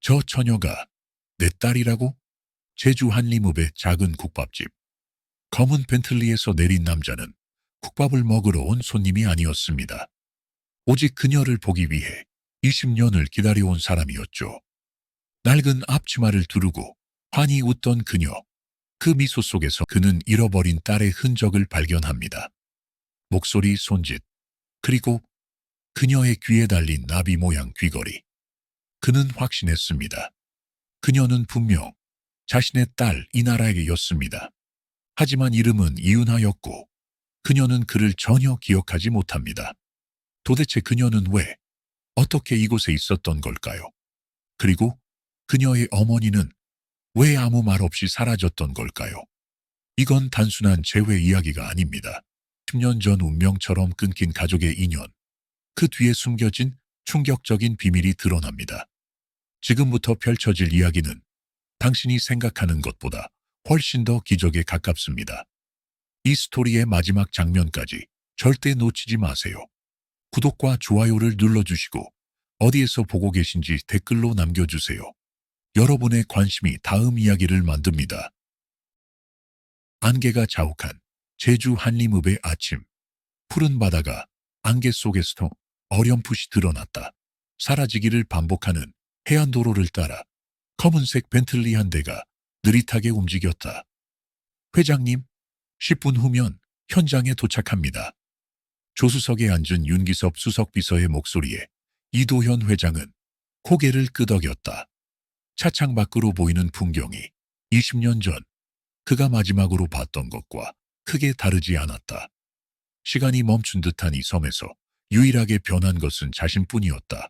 저 처녀가 내 딸이라고? 제주 한림읍의 작은 국밥집. 검은 벤틀리에서 내린 남자는 국밥을 먹으러 온 손님이 아니었습니다. 오직 그녀를 보기 위해 20년을 기다려온 사람이었죠. 낡은 앞치마를 두르고 환히 웃던 그녀. 그 미소 속에서 그는 잃어버린 딸의 흔적을 발견합니다. 목소리, 손짓, 그리고 그녀의 귀에 달린 나비 모양 귀걸이. 그는 확신했습니다. 그녀는 분명 자신의 딸 이나라에게였습니다. 하지만 이름은 이은하였고 그녀는 그를 전혀 기억하지 못합니다. 도대체 그녀는 왜, 어떻게 이곳에 있었던 걸까요? 그리고 그녀의 어머니는 왜 아무 말 없이 사라졌던 걸까요? 이건 단순한 재회 이야기가 아닙니다. 10년 전 운명처럼 끊긴 가족의 인연. 그 뒤에 숨겨진 충격적인 비밀이 드러납니다. 지금부터 펼쳐질 이야기는 당신이 생각하는 것보다 훨씬 더 기적에 가깝습니다. 이 스토리의 마지막 장면까지 절대 놓치지 마세요. 구독과 좋아요를 눌러주시고 어디에서 보고 계신지 댓글로 남겨주세요. 여러분의 관심이 다음 이야기를 만듭니다. 안개가 자욱한 제주 한림읍의 아침. 푸른 바다가 안개 속에서 어렴풋이 드러났다. 사라지기를 반복하는 해안도로를 따라 검은색 벤틀리 한 대가 느릿하게 움직였다. 회장님, 10분 후면 현장에 도착합니다. 조수석에 앉은 윤기섭 수석비서의 목소리에 이도현 회장은 고개를 끄덕였다. 차창 밖으로 보이는 풍경이 20년 전 그가 마지막으로 봤던 것과 크게 다르지 않았다. 시간이 멈춘 듯한 이 섬에서 유일하게 변한 것은 자신뿐이었다.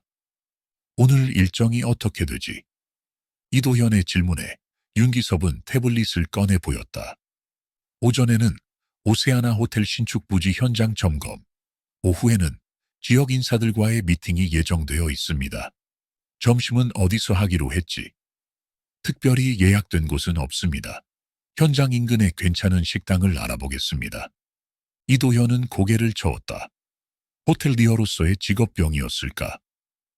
오늘 일정이 어떻게 되지? 이도현의 질문에 윤기섭은 태블릿을 꺼내 보였다. 오전에는 오세아나 호텔 신축 부지 현장 점검, 오후에는 지역 인사들과의 미팅이 예정되어 있습니다. 점심은 어디서 하기로 했지? 특별히 예약된 곳은 없습니다. 현장 인근의 괜찮은 식당을 알아보겠습니다. 이도현은 고개를 저었다. 호텔리어로서의 직업병이었을까?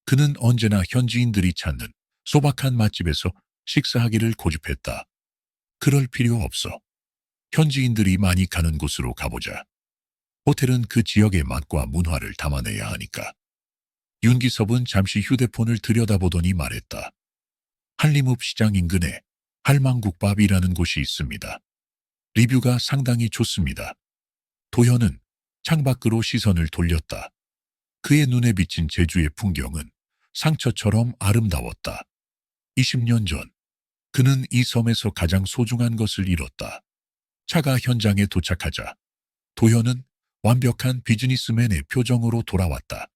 그는 언제나 현지인들이 찾는 소박한 맛집에서 식사하기를 고집했다. 그럴 필요 없어. 현지인들이 많이 가는 곳으로 가보자. 호텔은 그 지역의 맛과 문화를 담아내야 하니까. 윤기섭은 잠시 휴대폰을 들여다보더니 말했다. 한림읍 시장 인근에 할망국밥이라는 곳이 있습니다. 리뷰가 상당히 좋습니다. 도현은 창밖으로 시선을 돌렸다. 그의 눈에 비친 제주의 풍경은 상처처럼 아름다웠다. 20년 전 그는 이 섬에서 가장 소중한 것을 잃었다. 차가 현장에 도착하자 도현은 완벽한 비즈니스맨의 표정으로 돌아왔다.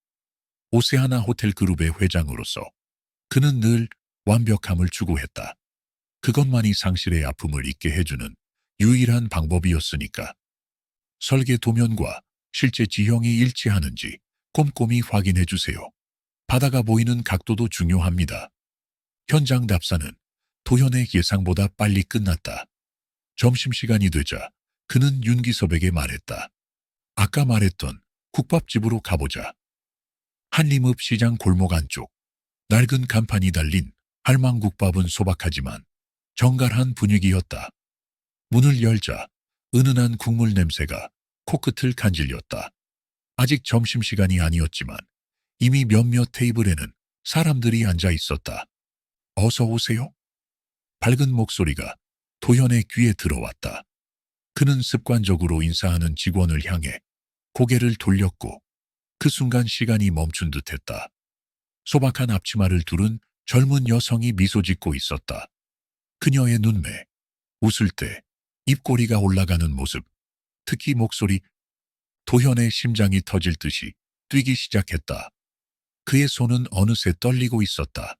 오세아나 호텔 그룹의 회장으로서 그는 늘 완벽함을 추구했다. 그것만이 상실의 아픔을 잊게 해주는 유일한 방법이었으니까. 설계 도면과 실제 지형이 일치하는지 꼼꼼히 확인해 주세요. 바다가 보이는 각도도 중요합니다. 현장 답사는 도현의 예상보다 빨리 끝났다. 점심시간이 되자 그는 윤기섭에게 말했다. 아까 말했던 국밥집으로 가보자. 한림읍 시장 골목 안쪽, 낡은 간판이 달린 할망국밥은 소박하지만 정갈한 분위기였다. 문을 열자 은은한 국물 냄새가 코끝을 간질렸다. 아직 점심시간이 아니었지만 이미 몇몇 테이블에는 사람들이 앉아 있었다. 어서 오세요. 밝은 목소리가 도현의 귀에 들어왔다. 그는 습관적으로 인사하는 직원을 향해 고개를 돌렸고 그 순간 시간이 멈춘 듯했다. 소박한 앞치마를 두른 젊은 여성이 미소 짓고 있었다. 그녀의 눈매, 웃을 때 입꼬리가 올라가는 모습, 특히 목소리, 도현의 심장이 터질 듯이 뛰기 시작했다. 그의 손은 어느새 떨리고 있었다.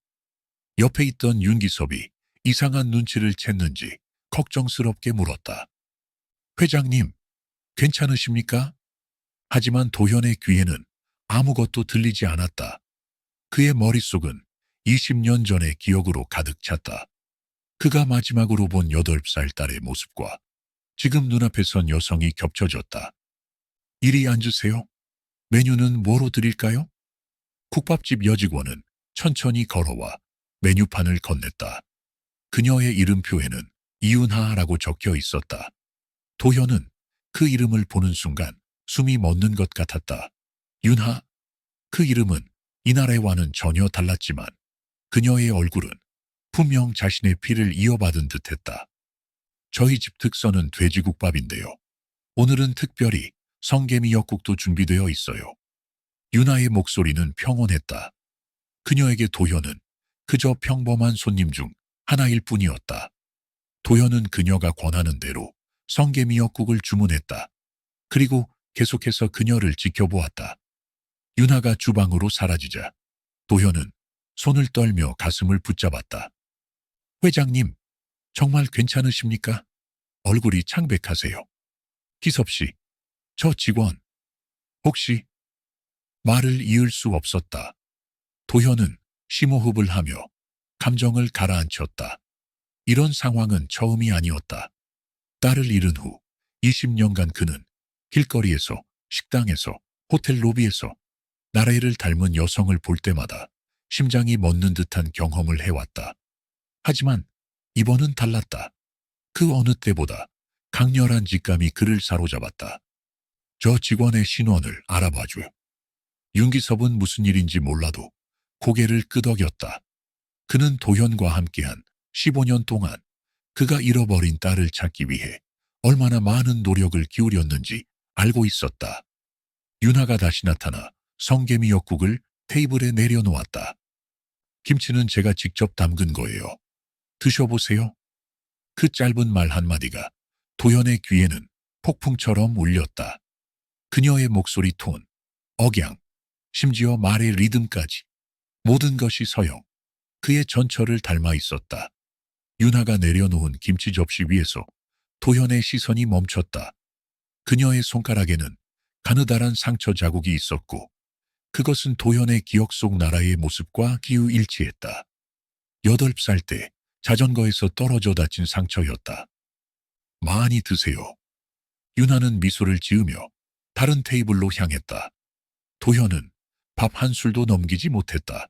옆에 있던 윤기섭이 이상한 눈치를 챘는지 걱정스럽게 물었다. 회장님, 괜찮으십니까? 하지만 도현의 귀에는 아무것도 들리지 않았다. 그의 머릿속은 20년 전의 기억으로 가득 찼다. 그가 마지막으로 본 8살 딸의 모습과 지금 눈앞에 선 여성이 겹쳐졌다. 이리 앉으세요. 메뉴는 뭐로 드릴까요? 국밥집 여직원은 천천히 걸어와 메뉴판을 건넸다. 그녀의 이름표에는 이윤하라고 적혀 있었다. 도현은 그 이름을 보는 순간 숨이 멎는 것 같았다. 윤하? 그 이름은 이 나라와는 전혀 달랐지만 그녀의 얼굴은 분명 자신의 피를 이어받은 듯했다. 저희 집 특선은 돼지국밥인데요. 오늘은 특별히 성게미역국도 준비되어 있어요. 윤하의 목소리는 평온했다. 그녀에게 도현은 그저 평범한 손님 중 하나일 뿐이었다. 도현은 그녀가 권하는 대로 성게미역국을 주문했다. 그리고 계속해서 그녀를 지켜보았다. 윤하가 주방으로 사라지자 도현은 손을 떨며 가슴을 붙잡았다. 회장님, 정말 괜찮으십니까? 얼굴이 창백하세요. 기섭씨, 저 직원, 혹시 말을 이을 수 없었다. 도현은 심호흡을 하며 감정을 가라앉혔다. 이런 상황은 처음이 아니었다. 딸을 잃은 후 20년간 그는 길거리에서, 식당에서, 호텔 로비에서 나라이를 닮은 여성을 볼 때마다 심장이 멎는 듯한 경험을 해왔다. 하지만 이번은 달랐다. 그 어느 때보다 강렬한 직감이 그를 사로잡았다. 저 직원의 신원을 알아봐줘요. 윤기섭은 무슨 일인지 몰라도 고개를 끄덕였다. 그는 도현과 함께한 15년 동안 그가 잃어버린 딸을 찾기 위해 얼마나 많은 노력을 기울였는지 알고 있었다. 윤하가 다시 나타나 성게미역국을 테이블에 내려놓았다. 김치는 제가 직접 담근 거예요. 드셔보세요. 그 짧은 말 한마디가 도현의 귀에는 폭풍처럼 울렸다. 그녀의 목소리 톤, 억양, 심지어 말의 리듬까지 모든 것이 서영, 그의 전철을 닮아 있었다. 윤하가 내려놓은 김치 접시 위에서 도현의 시선이 멈췄다. 그녀의 손가락에는 가느다란 상처 자국이 있었고 그것은 도현의 기억 속 나라의 모습과 기우 일치했다. 8살 때 자전거에서 떨어져 다친 상처였다. 많이 드세요. 윤하는 미소를 지으며 다른 테이블로 향했다. 도현은 밥 한 술도 넘기지 못했다.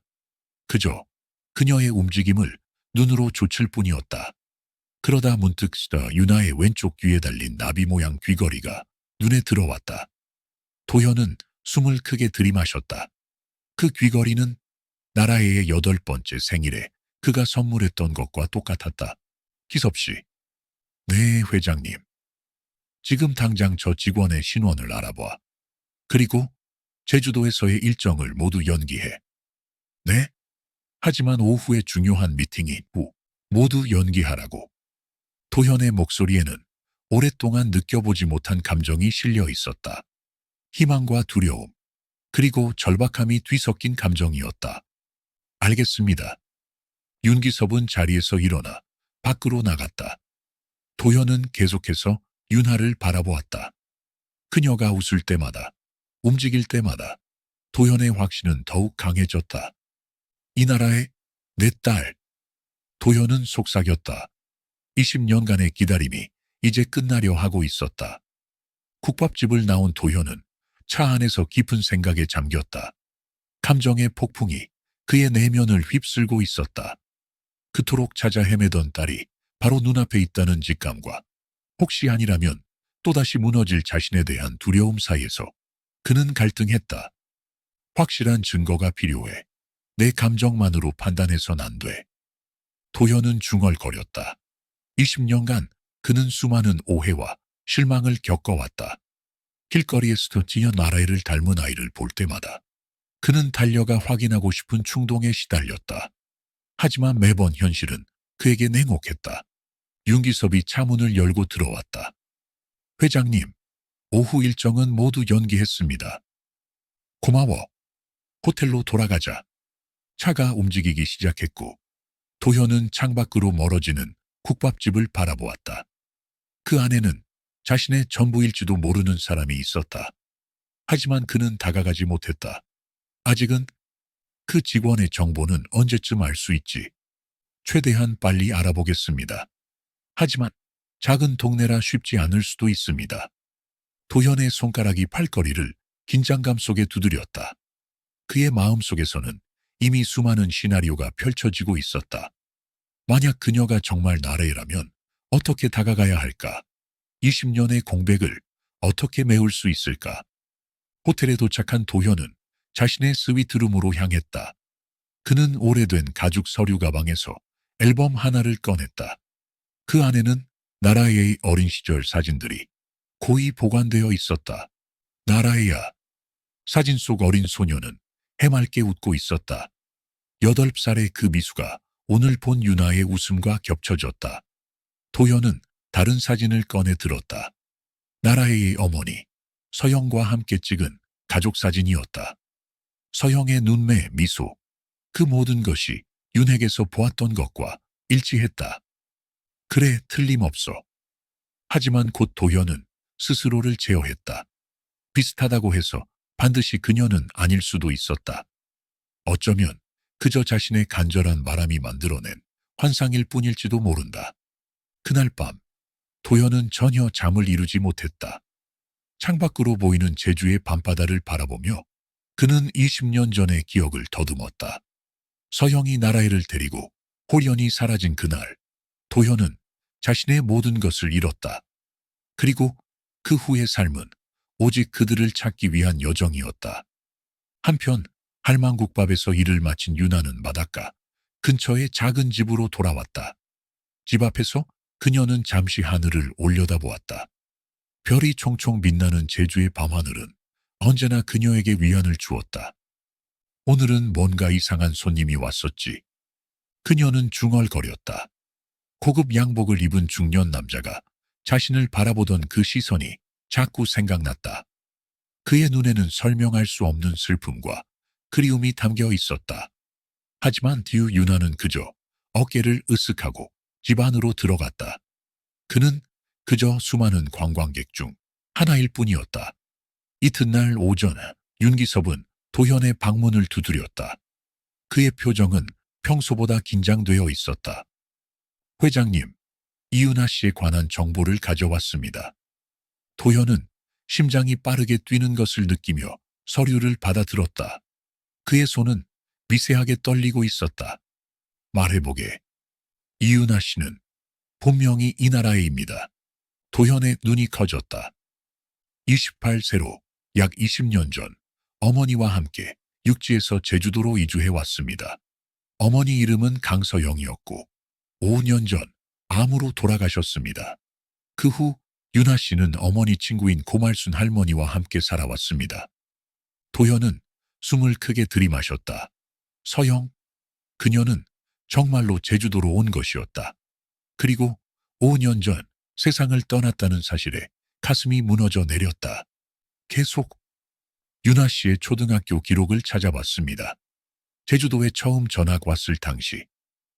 그저 그녀의 움직임을 눈으로 좇을 뿐이었다. 그러다 문득 윤하의 왼쪽 귀에 달린 나비 모양 귀걸이가 눈에 들어왔다. 도현은 숨을 크게 들이마셨다. 그 귀걸이는 나라의 8번째 생일에 그가 선물했던 것과 똑같았다. 기섭씨. 네, 회장님. 지금 당장 저 직원의 신원을 알아봐. 그리고 제주도에서의 일정을 모두 연기해. 네? 하지만 오후에 중요한 미팅이 있고 모두 연기하라고. 도현의 목소리에는 오랫동안 느껴보지 못한 감정이 실려 있었다. 희망과 두려움, 그리고 절박함이 뒤섞인 감정이었다. 알겠습니다. 윤기섭은 자리에서 일어나 밖으로 나갔다. 도현은 계속해서 윤하를 바라보았다. 그녀가 웃을 때마다, 움직일 때마다 도현의 확신은 더욱 강해졌다. 이 나라의 내 딸. 도현은 속삭였다. 20년간의 기다림이 이제 끝나려 하고 있었다. 국밥집을 나온 도현은 차 안에서 깊은 생각에 잠겼다. 감정의 폭풍이 그의 내면을 휩쓸고 있었다. 그토록 찾아 헤매던 딸이 바로 눈앞에 있다는 직감과 혹시 아니라면 또다시 무너질 자신에 대한 두려움 사이에서 그는 갈등했다. 확실한 증거가 필요해. 내 감정만으로 판단해선 안 돼. 도현은 중얼거렸다. 20년간 그는 수많은 오해와 실망을 겪어왔다. 길거리에서 지연 나라이를 닮은 아이를 볼 때마다 그는 달려가 확인하고 싶은 충동에 시달렸다. 하지만 매번 현실은 그에게 냉혹했다. 윤기섭이 차문을 열고 들어왔다. 회장님, 오후 일정은 모두 연기했습니다. 고마워. 호텔로 돌아가자. 차가 움직이기 시작했고 도현은 창밖으로 멀어지는 국밥집을 바라보았다. 그 안에는 자신의 전부일지도 모르는 사람이 있었다. 하지만 그는 다가가지 못했다. 아직은 그 직원의 정보는 언제쯤 알 수 있지. 최대한 빨리 알아보겠습니다. 하지만 작은 동네라 쉽지 않을 수도 있습니다. 도현의 손가락이 팔걸이를 긴장감 속에 두드렸다. 그의 마음속에서는 이미 수많은 시나리오가 펼쳐지고 있었다. 만약 그녀가 정말 나래라면 어떻게 다가가야 할까? 20년의 공백을 어떻게 메울 수 있을까? 호텔에 도착한 도현은 자신의 스위트룸으로 향했다. 그는 오래된 가죽 서류 가방에서 앨범 하나를 꺼냈다. 그 안에는 나라에의 어린 시절 사진들이 고이 보관되어 있었다. 나라에야. 사진 속 어린 소녀는 해맑게 웃고 있었다. 8살의 그 미수가 오늘 본 유나의 웃음과 겹쳐졌다. 도현은 다른 사진을 꺼내 들었다. 나라의 어머니, 서영과 함께 찍은 가족 사진이었다. 서영의 눈매, 미소, 그 모든 것이 윤핵에서 보았던 것과 일치했다. 그래, 틀림없어. 하지만 곧 도현은 스스로를 제어했다. 비슷하다고 해서 반드시 그녀는 아닐 수도 있었다. 어쩌면 그저 자신의 간절한 바람이 만들어낸 환상일 뿐일지도 모른다. 그날 밤, 도현은 전혀 잠을 이루지 못했다. 창밖으로 보이는 제주의 밤바다를 바라보며 그는 20년 전의 기억을 더듬었다. 서영이 나라이를 데리고 홀연히 사라진 그날, 도현은 자신의 모든 것을 잃었다. 그리고 그 후의 삶은 오직 그들을 찾기 위한 여정이었다. 한편 할망국밥에서 일을 마친 유나는 바닷가 근처의 작은 집으로 돌아왔다. 집 앞에서 그녀는 잠시 하늘을 올려다보았다. 별이 총총 빛나는 제주의 밤하늘은 언제나 그녀에게 위안을 주었다. 오늘은 뭔가 이상한 손님이 왔었지. 그녀는 중얼거렸다. 고급 양복을 입은 중년 남자가 자신을 바라보던 그 시선이 자꾸 생각났다. 그의 눈에는 설명할 수 없는 슬픔과 그리움이 담겨 있었다. 하지만 뒤 유나는 그저 어깨를 으쓱하고 집 안으로 들어갔다. 그는 그저 수많은 관광객 중 하나일 뿐이었다. 이튿날 오전 윤기섭은 도현의 방문을 두드렸다. 그의 표정은 평소보다 긴장되어 있었다. 회장님, 이윤아 씨에 관한 정보를 가져왔습니다. 도현은 심장이 빠르게 뛰는 것을 느끼며 서류를 받아들었다. 그의 손은 미세하게 떨리고 있었다. 말해보게. 이윤아 씨는 본명이 이나라에입니다. 도현의 눈이 커졌다. 28세로 약 20년 전 어머니와 함께 육지에서 제주도로 이주해 왔습니다. 어머니 이름은 강서영이었고 5년 전 암으로 돌아가셨습니다. 그 후 윤아 씨는 어머니 친구인 고말순 할머니와 함께 살아왔습니다. 도현은 숨을 크게 들이마셨다. 서영, 그녀는 정말로 제주도로 온 것이었다. 그리고 5년 전 세상을 떠났다는 사실에 가슴이 무너져 내렸다. 계속 윤아 씨의 초등학교 기록을 찾아봤습니다. 제주도에 처음 전학 왔을 당시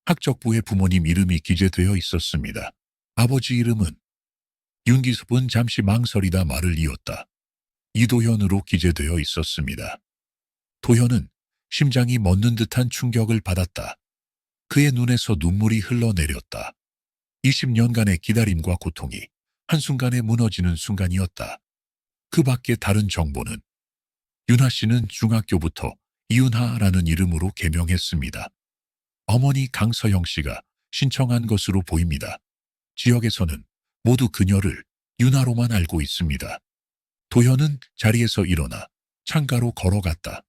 학적부에 부모님 이름이 기재되어 있었습니다. 아버지 이름은 윤기섭은 잠시 망설이다 말을 이었다. 이도현으로 기재되어 있었습니다. 도현은 심장이 멎는 듯한 충격을 받았다. 그의 눈에서 눈물이 흘러내렸다. 20년간의 기다림과 고통이 한순간에 무너지는 순간이었다. 그 밖에 다른 정보는 윤하 씨는 중학교부터 이윤하라는 이름으로 개명했습니다. 어머니 강서영 씨가 신청한 것으로 보입니다. 지역에서는 모두 그녀를 윤하로만 알고 있습니다. 도현은 자리에서 일어나 창가로 걸어갔다.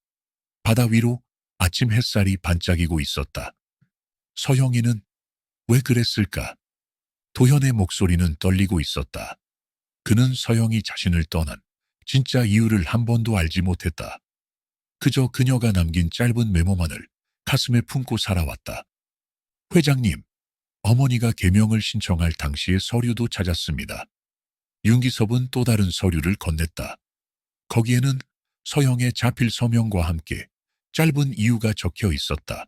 바다 위로 아침 햇살이 반짝이고 있었다. 서영이는 왜 그랬을까? 도현의 목소리는 떨리고 있었다. 그는 서영이 자신을 떠난 진짜 이유를 한 번도 알지 못했다. 그저 그녀가 남긴 짧은 메모만을 가슴에 품고 살아왔다. 회장님, 어머니가 개명을 신청할 당시의 서류도 찾았습니다. 윤기섭은 또 다른 서류를 건넸다. 거기에는 서영의 자필 서명과 함께 짧은 이유가 적혀 있었다.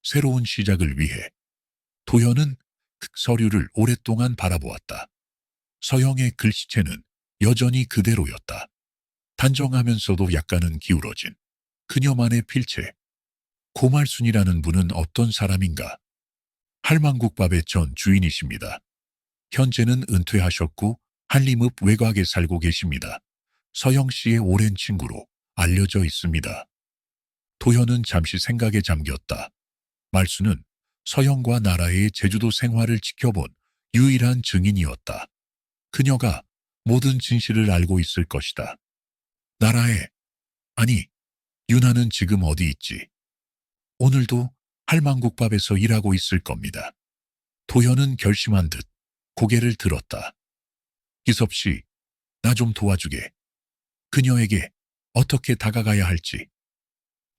새로운 시작을 위해 도현은 그 서류를 오랫동안 바라보았다. 서영의 글씨체는 여전히 그대로였다. 단정하면서도 약간은 기울어진 그녀만의 필체. 고말순이라는 분은 어떤 사람인가? 할망국밥의 전 주인이십니다. 현재는 은퇴하셨고 한림읍 외곽에 살고 계십니다. 서영 씨의 오랜 친구로 알려져 있습니다. 도현은 잠시 생각에 잠겼다. 말수는 서영과 나라의 제주도 생활을 지켜본 유일한 증인이었다. 그녀가 모든 진실을 알고 있을 것이다. 나라에, 아니, 윤하는 지금 어디 있지? 오늘도 할망국밥에서 일하고 있을 겁니다. 도현은 결심한 듯 고개를 들었다. 기섭 씨, 나 좀 도와주게. 그녀에게 어떻게 다가가야 할지.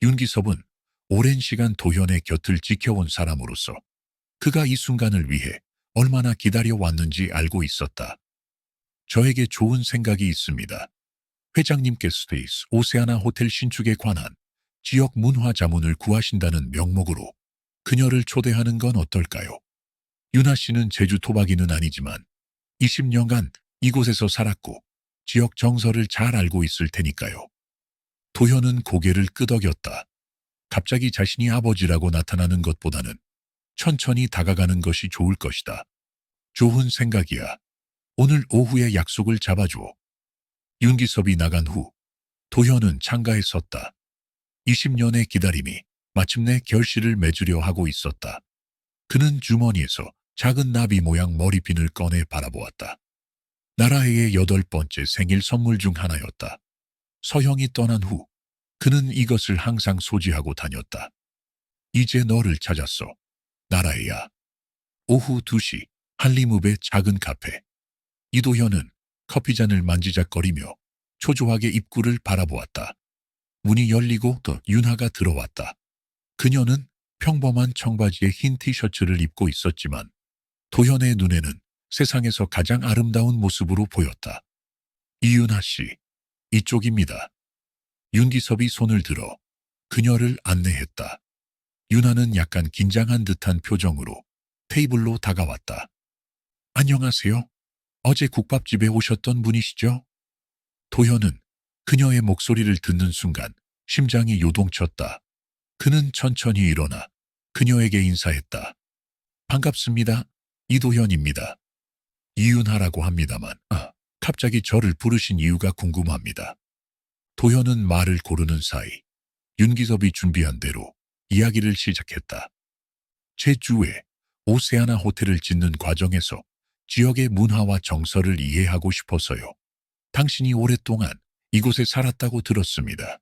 윤기섭은 오랜 시간 도현의 곁을 지켜온 사람으로서 그가 이 순간을 위해 얼마나 기다려왔는지 알고 있었다. 저에게 좋은 생각이 있습니다. 회장님께 스페이스 오세아나 호텔 신축에 관한 지역 문화 자문을 구하신다는 명목으로 그녀를 초대하는 건 어떨까요? 윤하 씨는 제주 토박이는 아니지만 20년간 이곳에서 살았고 지역 정서를 잘 알고 있을 테니까요. 도현은 고개를 끄덕였다. 갑자기 자신이 아버지라고 나타나는 것보다는 천천히 다가가는 것이 좋을 것이다. 좋은 생각이야. 오늘 오후에 약속을 잡아줘. 윤기섭이 나간 후 도현은 창가에 섰다. 20년의 기다림이 마침내 결실을 맺으려 하고 있었다. 그는 주머니에서 작은 나비 모양 머리핀을 꺼내 바라보았다. 나라해의 8번째 생일 선물 중 하나였다. 서형이 떠난 후 그는 이것을 항상 소지하고 다녔다. 이제 너를 찾았어. 나라해야. 오후 2시 한림읍의 작은 카페. 이도현은 커피잔을 만지작거리며 초조하게 입구를 바라보았다. 문이 열리고 또 윤하가 들어왔다. 그녀는 평범한 청바지에 흰 티셔츠를 입고 있었지만 도현의 눈에는 세상에서 가장 아름다운 모습으로 보였다. 이윤하 씨, 이쪽입니다. 윤기섭이 손을 들어 그녀를 안내했다. 윤하는 약간 긴장한 듯한 표정으로 테이블로 다가왔다. 안녕하세요. 어제 국밥집에 오셨던 분이시죠? 도현은 그녀의 목소리를 듣는 순간 심장이 요동쳤다. 그는 천천히 일어나 그녀에게 인사했다. 반갑습니다. 이도현입니다. 이윤하라고 합니다만, 갑자기 저를 부르신 이유가 궁금합니다. 도현은 말을 고르는 사이 윤기섭이 준비한 대로 이야기를 시작했다. 제주에 오세아나 호텔을 짓는 과정에서 지역의 문화와 정서를 이해하고 싶어서요. 당신이 오랫동안 이곳에 살았다고 들었습니다.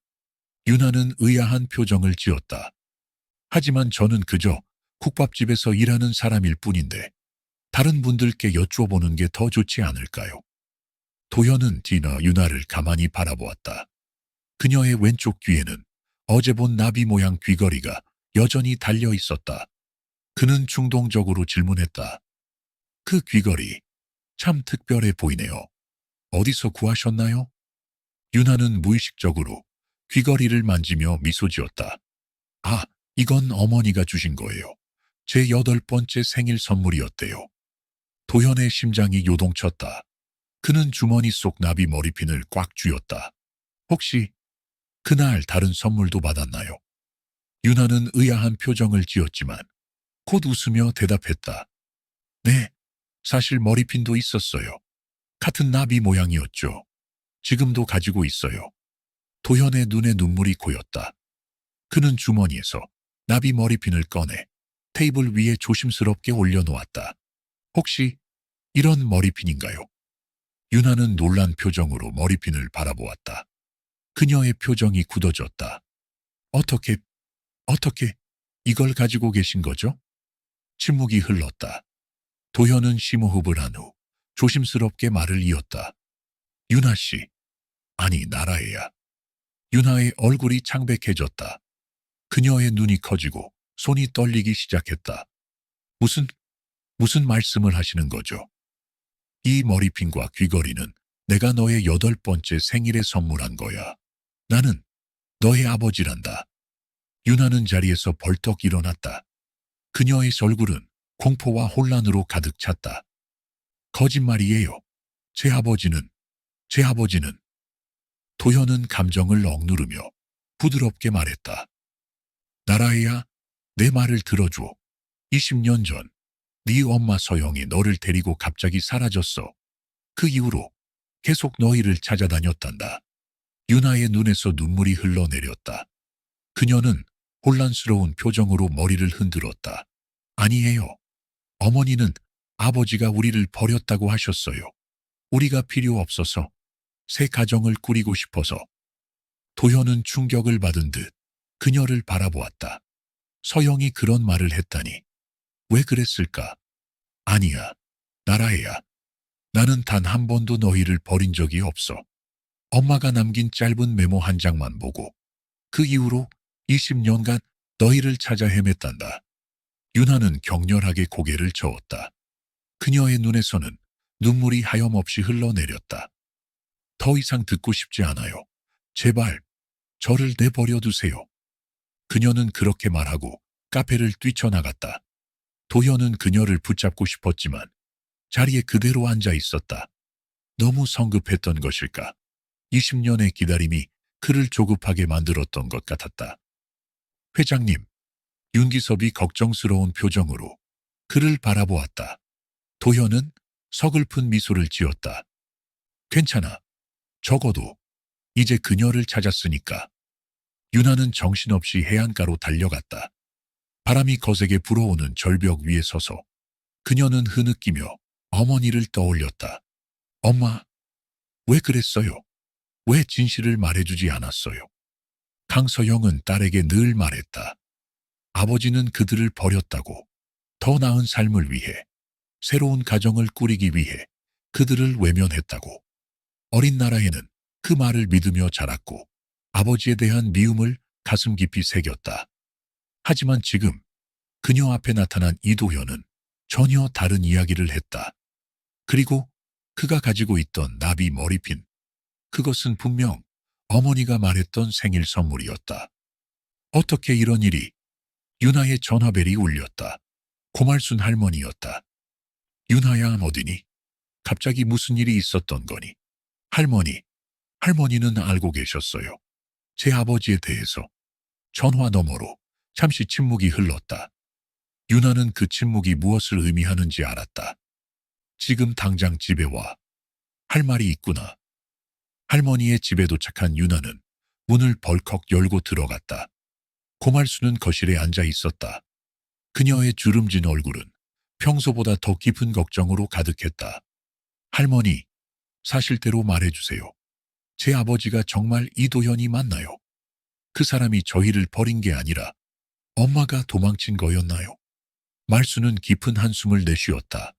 윤하는 의아한 표정을 지었다. 하지만 저는 그저 국밥집에서 일하는 사람일 뿐인데 다른 분들께 여쭈어보는 게 더 좋지 않을까요? 도현은 뒤나 윤하를 가만히 바라보았다. 그녀의 왼쪽 귀에는 어제 본 나비 모양 귀걸이가 여전히 달려 있었다. 그는 충동적으로 질문했다. 그 귀걸이 참 특별해 보이네요. 어디서 구하셨나요? 윤하는 무의식적으로 귀걸이를 만지며 미소 지었다. 아, 이건 어머니가 주신 거예요. 제 8번째 생일 선물이었대요. 도현의 심장이 요동쳤다. 그는 주머니 속 나비 머리핀을 꽉 쥐었다. 혹시 그날 다른 선물도 받았나요? 윤하는 의아한 표정을 지었지만 곧 웃으며 대답했다. 네, 사실 머리핀도 있었어요. 같은 나비 모양이었죠. 지금도 가지고 있어요. 도현의 눈에 눈물이 고였다. 그는 주머니에서 나비 머리핀을 꺼내 테이블 위에 조심스럽게 올려놓았다. 혹시 이런 머리핀인가요? 윤하는 놀란 표정으로 머리핀을 바라보았다. 그녀의 표정이 굳어졌다. 어떻게 이걸 가지고 계신 거죠? 침묵이 흘렀다. 도현은 심호흡을 한 후 조심스럽게 말을 이었다. 윤하 씨, 아니 나라해야. 윤하의 얼굴이 창백해졌다. 그녀의 눈이 커지고 손이 떨리기 시작했다. 무슨 말씀을 하시는 거죠? 이 머리핀과 귀걸이는 내가 너의 8번째 생일에 선물한 거야. 나는 너의 아버지란다. 윤하는 자리에서 벌떡 일어났다. 그녀의 얼굴은 공포와 혼란으로 가득 찼다. 거짓말이에요. 제 아버지는. 도현은 감정을 억누르며 부드럽게 말했다. 나라해야, 내 말을 들어줘. 20년 전 네 엄마 서영이 너를 데리고 갑자기 사라졌어. 그 이후로 계속 너희를 찾아다녔단다. 윤하의 눈에서 눈물이 흘러내렸다. 그녀는 혼란스러운 표정으로 머리를 흔들었다. 아니에요. 어머니는 아버지가 우리를 버렸다고 하셨어요. 우리가 필요 없어서 새 가정을 꾸리고 싶어서. 도현은 충격을 받은 듯 그녀를 바라보았다. 서영이 그런 말을 했다니. 왜 그랬을까? 아니야. 나라애야. 나는 단 한 번도 너희를 버린 적이 없어. 엄마가 남긴 짧은 메모 한 장만 보고 그 이후로 20년간 너희를 찾아 헤맸단다. 윤하는 격렬하게 고개를 저었다. 그녀의 눈에서는 눈물이 하염없이 흘러내렸다. 더 이상 듣고 싶지 않아요. 제발 저를 내버려 두세요. 그녀는 그렇게 말하고 카페를 뛰쳐나갔다. 도현은 그녀를 붙잡고 싶었지만 자리에 그대로 앉아 있었다. 너무 성급했던 것일까? 20년의 기다림이 그를 조급하게 만들었던 것 같았다. 회장님, 윤기섭이 걱정스러운 표정으로 그를 바라보았다. 도현은 서글픈 미소를 지었다. 괜찮아. 적어도 이제 그녀를 찾았으니까. 윤하는 정신없이 해안가로 달려갔다. 바람이 거세게 불어오는 절벽 위에 서서 그녀는 흐느끼며 어머니를 떠올렸다. 엄마, 왜 그랬어요? 왜 진실을 말해주지 않았어요? 강서영은 딸에게 늘 말했다. 아버지는 그들을 버렸다고. 더 나은 삶을 위해, 새로운 가정을 꾸리기 위해 그들을 외면했다고. 어린 나라에는 그 말을 믿으며 자랐고 아버지에 대한 미움을 가슴 깊이 새겼다. 하지만 지금 그녀 앞에 나타난 이도현은 전혀 다른 이야기를 했다. 그리고 그가 가지고 있던 나비 머리핀. 그것은 분명 어머니가 말했던 생일 선물이었다. 어떻게 이런 일이? 윤하의 전화벨이 울렸다. 고말순 할머니였다. 윤하야 어디니? 갑자기 무슨 일이 있었던 거니? 할머니는 알고 계셨어요. 제 아버지에 대해서. 전화 너머로 잠시 침묵이 흘렀다. 윤하는 그 침묵이 무엇을 의미하는지 알았다. 지금 당장 집에 와. 할 말이 있구나. 할머니의 집에 도착한 윤하는 문을 벌컥 열고 들어갔다. 고말수는 거실에 앉아 있었다. 그녀의 주름진 얼굴은 평소보다 더 깊은 걱정으로 가득했다. 할머니, 사실대로 말해주세요. 제 아버지가 정말 이도현이 맞나요? 그 사람이 저희를 버린 게 아니라 엄마가 도망친 거였나요? 말수는 깊은 한숨을 내쉬었다.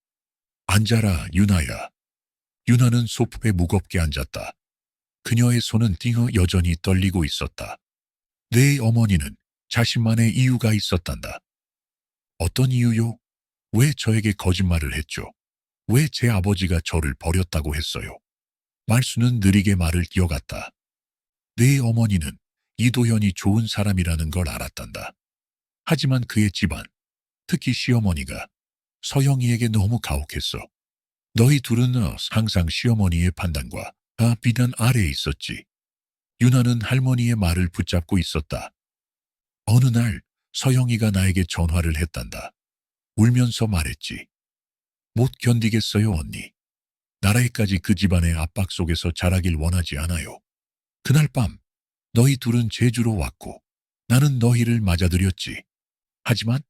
앉아라, 윤아야. 윤아는 소프에 무겁게 앉았다. 그녀의 손은 띵어 여전히 떨리고 있었다. 내 어머니는 자신만의 이유가 있었단다. 어떤 이유요? 왜 저에게 거짓말을 했죠? 왜 제 아버지가 저를 버렸다고 했어요? 말수는 느리게 말을 이어갔다. 내 어머니는 이도현이 좋은 사람이라는 걸 알았단다. 하지만 그의 집안, 특히 시어머니가 서영이에게 너무 가혹했어. 너희 둘은 항상 시어머니의 판단과 비단 아래에 있었지. 윤아는 할머니의 말을 붙잡고 있었다. 어느 날 서영이가 나에게 전화를 했단다. 울면서 말했지. 못 견디겠어요, 언니. 나라에까지 그 집안의 압박 속에서 자라길 원하지 않아요. 그날 밤 너희 둘은 제주로 왔고 나는 너희를 맞아들였지. 하지만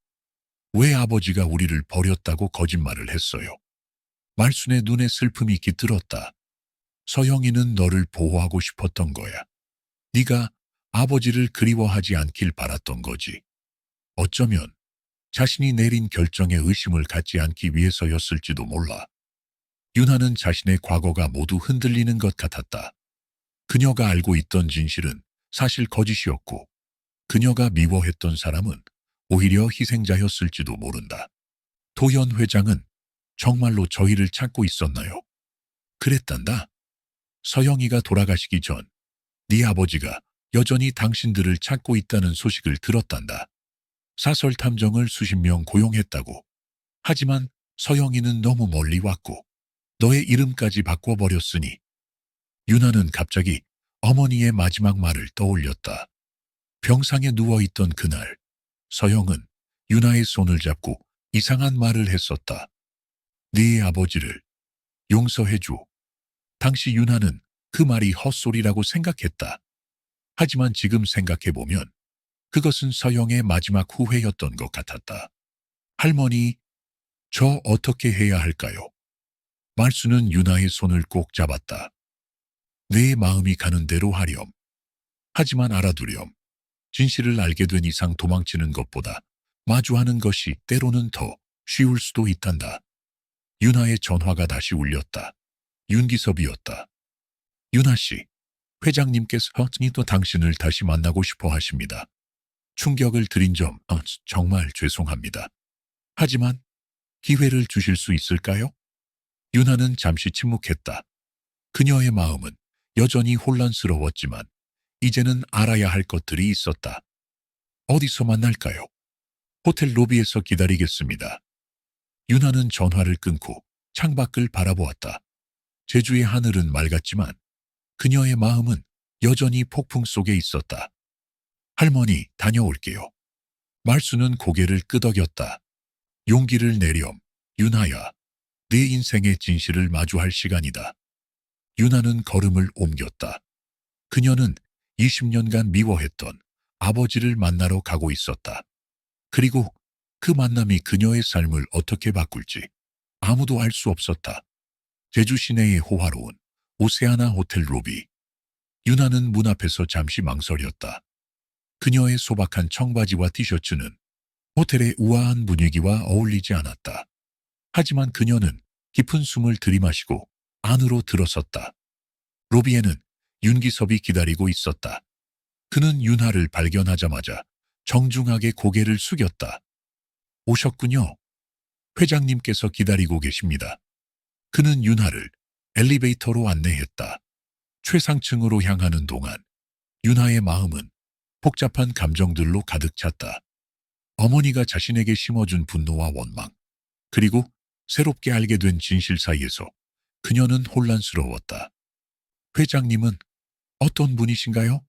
왜 아버지가 우리를 버렸다고 거짓말을 했어요? 말순의 눈에 슬픔이 깃들었다. 서영이는 너를 보호하고 싶었던 거야. 네가 아버지를 그리워하지 않길 바랐던 거지. 어쩌면 자신이 내린 결정에 의심을 갖지 않기 위해서였을지도 몰라. 윤하는 자신의 과거가 모두 흔들리는 것 같았다. 그녀가 알고 있던 진실은 사실 거짓이었고 그녀가 미워했던 사람은 오히려 희생자였을지도 모른다. 도현 회장은 정말로 저희를 찾고 있었나요? 그랬단다. 서영이가 돌아가시기 전 네 아버지가 여전히 당신들을 찾고 있다는 소식을 들었단다. 사설 탐정을 수십 명 고용했다고. 하지만 서영이는 너무 멀리 왔고 너의 이름까지 바꿔버렸으니. 윤아는 갑자기 어머니의 마지막 말을 떠올렸다. 병상에 누워있던 그날 서영은 윤아의 손을 잡고 이상한 말을 했었다. 네 아버지를 용서해줘. 당시 윤아는 그 말이 헛소리라고 생각했다. 하지만 지금 생각해보면 그것은 서영의 마지막 후회였던 것 같았다. 할머니, 저 어떻게 해야 할까요? 말수는 유나의 손을 꼭 잡았다. 내 마음이 가는 대로 하렴. 하지만 알아두렴. 진실을 알게 된 이상 도망치는 것보다 마주하는 것이 때로는 더 쉬울 수도 있단다. 유나의 전화가 다시 울렸다. 윤기섭이었다. 유나 씨, 회장님께서 또 당신을 다시 만나고 싶어 하십니다. 충격을 드린 점 정말 죄송합니다. 하지만 기회를 주실 수 있을까요? 유나는 잠시 침묵했다. 그녀의 마음은 여전히 혼란스러웠지만 이제는 알아야 할 것들이 있었다. 어디서 만날까요? 호텔 로비에서 기다리겠습니다. 유나는 전화를 끊고 창밖을 바라보았다. 제주의 하늘은 맑았지만 그녀의 마음은 여전히 폭풍 속에 있었다. 할머니, 다녀올게요. 말수는 고개를 끄덕였다. 용기를 내렴. 유나야, 내 인생의 진실을 마주할 시간이다. 유나는 걸음을 옮겼다. 그녀는 20년간 미워했던 아버지를 만나러 가고 있었다. 그리고 그 만남이 그녀의 삶을 어떻게 바꿀지 아무도 알 수 없었다. 제주 시내의 호화로운 오세아나 호텔 로비. 유나는 문 앞에서 잠시 망설였다. 그녀의 소박한 청바지와 티셔츠는 호텔의 우아한 분위기와 어울리지 않았다. 하지만 그녀는 깊은 숨을 들이마시고 안으로 들어섰다. 로비에는 윤기섭이 기다리고 있었다. 그는 윤하를 발견하자마자 정중하게 고개를 숙였다. 오셨군요. 회장님께서 기다리고 계십니다. 그는 윤하를 엘리베이터로 안내했다. 최상층으로 향하는 동안 윤하의 마음은 복잡한 감정들로 가득 찼다. 어머니가 자신에게 심어준 분노와 원망, 그리고 새롭게 알게 된 진실 사이에서 그녀는 혼란스러웠다. 회장님은 어떤 분이신가요?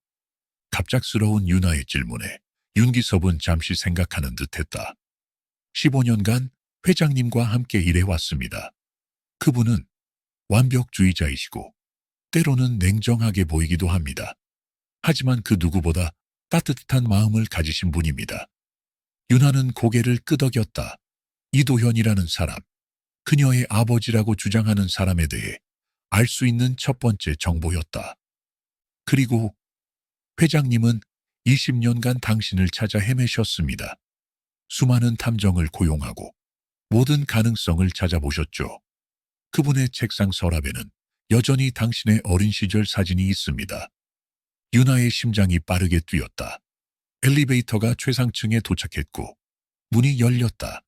갑작스러운 윤하의 질문에 윤기섭은 잠시 생각하는 듯했다. 15년간 회장님과 함께 일해왔습니다. 그분은 완벽주의자이시고 때로는 냉정하게 보이기도 합니다. 하지만 그 누구보다 따뜻한 마음을 가지신 분입니다. 윤하는 고개를 끄덕였다. 이도현이라는 사람, 그녀의 아버지라고 주장하는 사람에 대해 알 수 있는 첫 번째 정보였다. 그리고 회장님은 20년간 당신을 찾아 헤매셨습니다. 수많은 탐정을 고용하고 모든 가능성을 찾아보셨죠. 그분의 책상 서랍에는 여전히 당신의 어린 시절 사진이 있습니다. 유나의 심장이 빠르게 뛰었다. 엘리베이터가 최상층에 도착했고 문이 열렸다.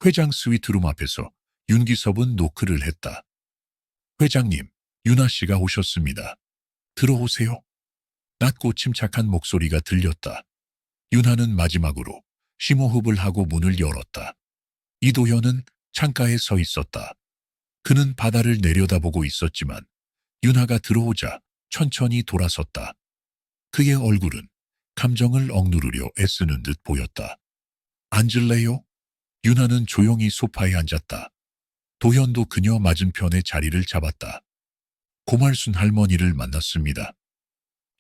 회장 스위트룸 앞에서 윤기섭은 노크를 했다. 회장님, 유나 씨가 오셨습니다. 들어오세요. 낮고 침착한 목소리가 들렸다. 윤하는 마지막으로 심호흡을 하고 문을 열었다. 이도현은 창가에 서 있었다. 그는 바다를 내려다보고 있었지만 윤하가 들어오자 천천히 돌아섰다. 그의 얼굴은 감정을 억누르려 애쓰는 듯 보였다. 앉을래요? 윤하는 조용히 소파에 앉았다. 도현도 그녀 맞은편에 자리를 잡았다. 고말순 할머니를 만났습니다.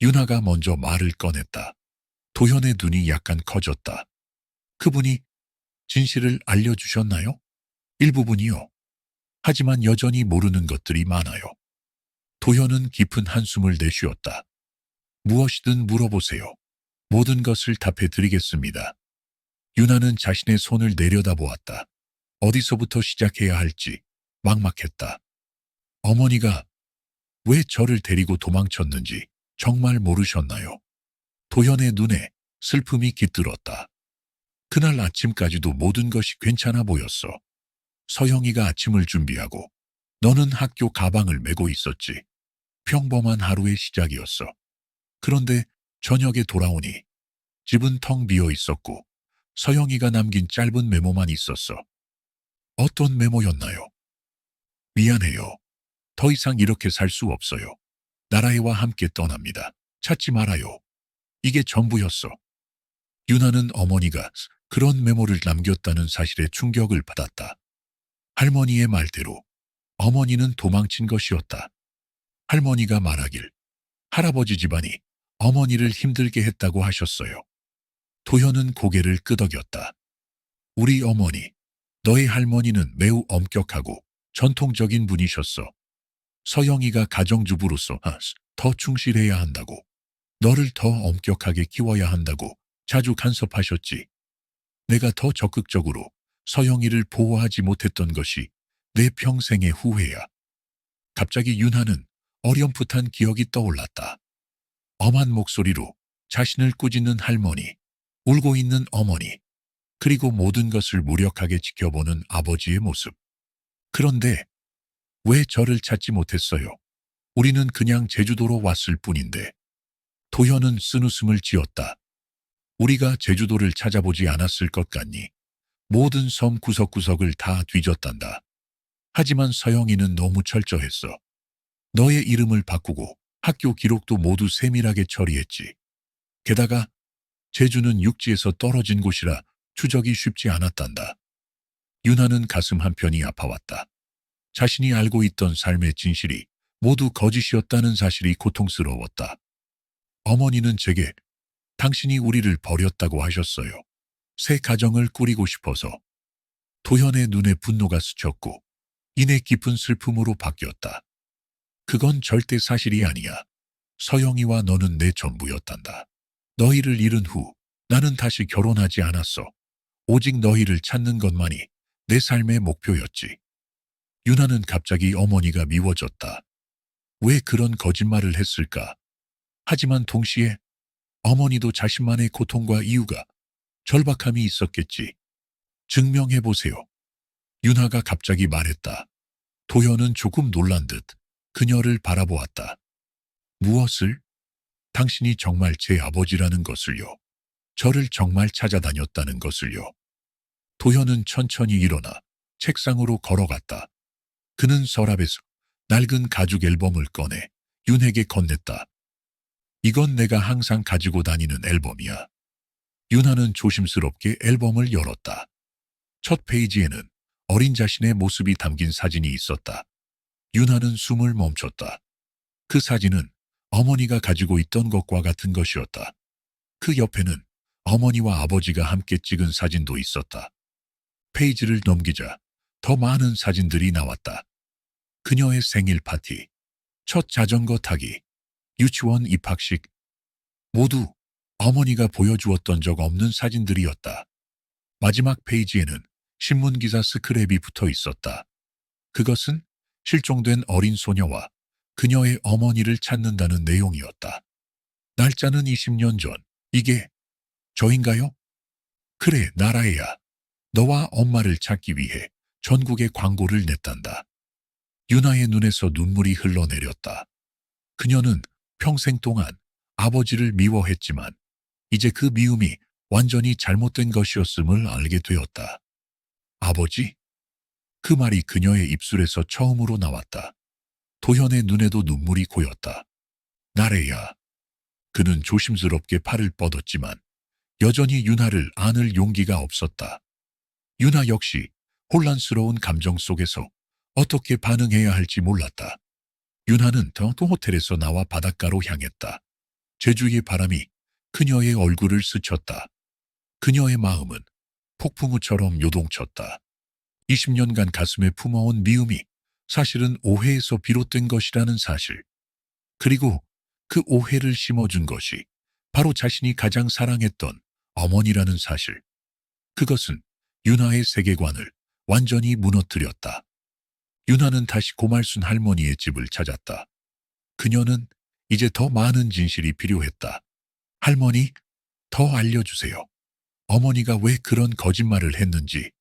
윤하가 먼저 말을 꺼냈다. 도현의 눈이 약간 커졌다. 그분이 진실을 알려주셨나요? 일부분이요. 하지만 여전히 모르는 것들이 많아요. 도현은 깊은 한숨을 내쉬었다. 무엇이든 물어보세요. 모든 것을 답해드리겠습니다. 윤하는 자신의 손을 내려다보았다. 어디서부터 시작해야 할지 막막했다. 어머니가 왜 저를 데리고 도망쳤는지 정말 모르셨나요? 도현의 눈에 슬픔이 깃들었다. 그날 아침까지도 모든 것이 괜찮아 보였어. 서영이가 아침을 준비하고 너는 학교 가방을 메고 있었지. 평범한 하루의 시작이었어. 그런데 저녁에 돌아오니 집은 텅 비어 있었고 서영이가 남긴 짧은 메모만 있었어. 어떤 메모였나요? 미안해요. 더 이상 이렇게 살 수 없어요. 나라이와 함께 떠납니다. 찾지 말아요. 이게 전부였어. 윤하는 어머니가 그런 메모를 남겼다는 사실에 충격을 받았다. 할머니의 말대로 어머니는 도망친 것이었다. 할머니가 말하길 할아버지 집안이 어머니를 힘들게 했다고 하셨어요. 도현은 고개를 끄덕였다. 우리 어머니, 너의 할머니는 매우 엄격하고 전통적인 분이셨어. 서영이가 가정주부로서 더 충실해야 한다고, 너를 더 엄격하게 키워야 한다고 자주 간섭하셨지. 내가 더 적극적으로 서영이를 보호하지 못했던 것이 내 평생의 후회야. 갑자기 윤하는 어렴풋한 기억이 떠올랐다. 엄한 목소리로 자신을 꾸짖는 할머니, 울고 있는 어머니, 그리고 모든 것을 무력하게 지켜보는 아버지의 모습. 그런데 왜 저를 찾지 못했어요? 우리는 그냥 제주도로 왔을 뿐인데. 도현은 쓴웃음을 지었다. 우리가 제주도를 찾아보지 않았을 것 같니? 모든 섬 구석구석을 다 뒤졌단다. 하지만 서영이는 너무 철저했어. 너의 이름을 바꾸고 학교 기록도 모두 세밀하게 처리했지. 게다가 제주는 육지에서 떨어진 곳이라 추적이 쉽지 않았단다. 윤하는 가슴 한편이 아파왔다. 자신이 알고 있던 삶의 진실이 모두 거짓이었다는 사실이 고통스러웠다. 어머니는 제게 당신이 우리를 버렸다고 하셨어요. 새 가정을 꾸리고 싶어서. 도현의 눈에 분노가 스쳤고 이내 깊은 슬픔으로 바뀌었다. 그건 절대 사실이 아니야. 서영이와 너는 내 전부였단다. 너희를 잃은 후 나는 다시 결혼하지 않았어. 오직 너희를 찾는 것만이 내 삶의 목표였지. 윤하는 갑자기 어머니가 미워졌다. 왜 그런 거짓말을 했을까? 하지만 동시에 어머니도 자신만의 고통과 이유가, 절박함이 있었겠지. 증명해보세요. 윤하가 갑자기 말했다. 도현은 조금 놀란 듯 그녀를 바라보았다. 무엇을? 당신이 정말 제 아버지라는 것을요. 저를 정말 찾아다녔다는 것을요. 도현은 천천히 일어나 책상으로 걸어갔다. 그는 서랍에서 낡은 가죽 앨범을 꺼내 윤에게 건넸다. 이건 내가 항상 가지고 다니는 앨범이야. 윤하는 조심스럽게 앨범을 열었다. 첫 페이지에는 어린 자신의 모습이 담긴 사진이 있었다. 윤하는 숨을 멈췄다. 그 사진은 어머니가 가지고 있던 것과 같은 것이었다. 그 옆에는 어머니와 아버지가 함께 찍은 사진도 있었다. 페이지를 넘기자 더 많은 사진들이 나왔다. 그녀의 생일 파티, 첫 자전거 타기, 유치원 입학식, 모두 어머니가 보여주었던 적 없는 사진들이었다. 마지막 페이지에는 신문기사 스크랩이 붙어 있었다. 그것은 실종된 어린 소녀와 그녀의 어머니를 찾는다는 내용이었다. 날짜는 20년 전. 이게 저인가요? 그래, 나라애야. 너와 엄마를 찾기 위해 전국에 광고를 냈단다. 윤아의 눈에서 눈물이 흘러내렸다. 그녀는 평생 동안 아버지를 미워했지만 이제 그 미움이 완전히 잘못된 것이었음을 알게 되었다. 아버지? 그 말이 그녀의 입술에서 처음으로 나왔다. 도현의 눈에도 눈물이 고였다. 나래야. 그는 조심스럽게 팔을 뻗었지만 여전히 윤아를 안을 용기가 없었다. 윤아 역시 혼란스러운 감정 속에서 어떻게 반응해야 할지 몰랐다. 윤아는 또 호텔에서 나와 바닷가로 향했다. 제주의 바람이 그녀의 얼굴을 스쳤다. 그녀의 마음은 폭풍우처럼 요동쳤다. 20년간 가슴에 품어온 미움이 사실은 오해에서 비롯된 것이라는 사실. 그리고 그 오해를 심어준 것이 바로 자신이 가장 사랑했던 어머니라는 사실. 그것은 윤아의 세계관을 완전히 무너뜨렸다. 윤아는 다시 고말순 할머니의 집을 찾았다. 그녀는 이제 더 많은 진실이 필요했다. 할머니, 더 알려주세요. 어머니가 왜 그런 거짓말을 했는지.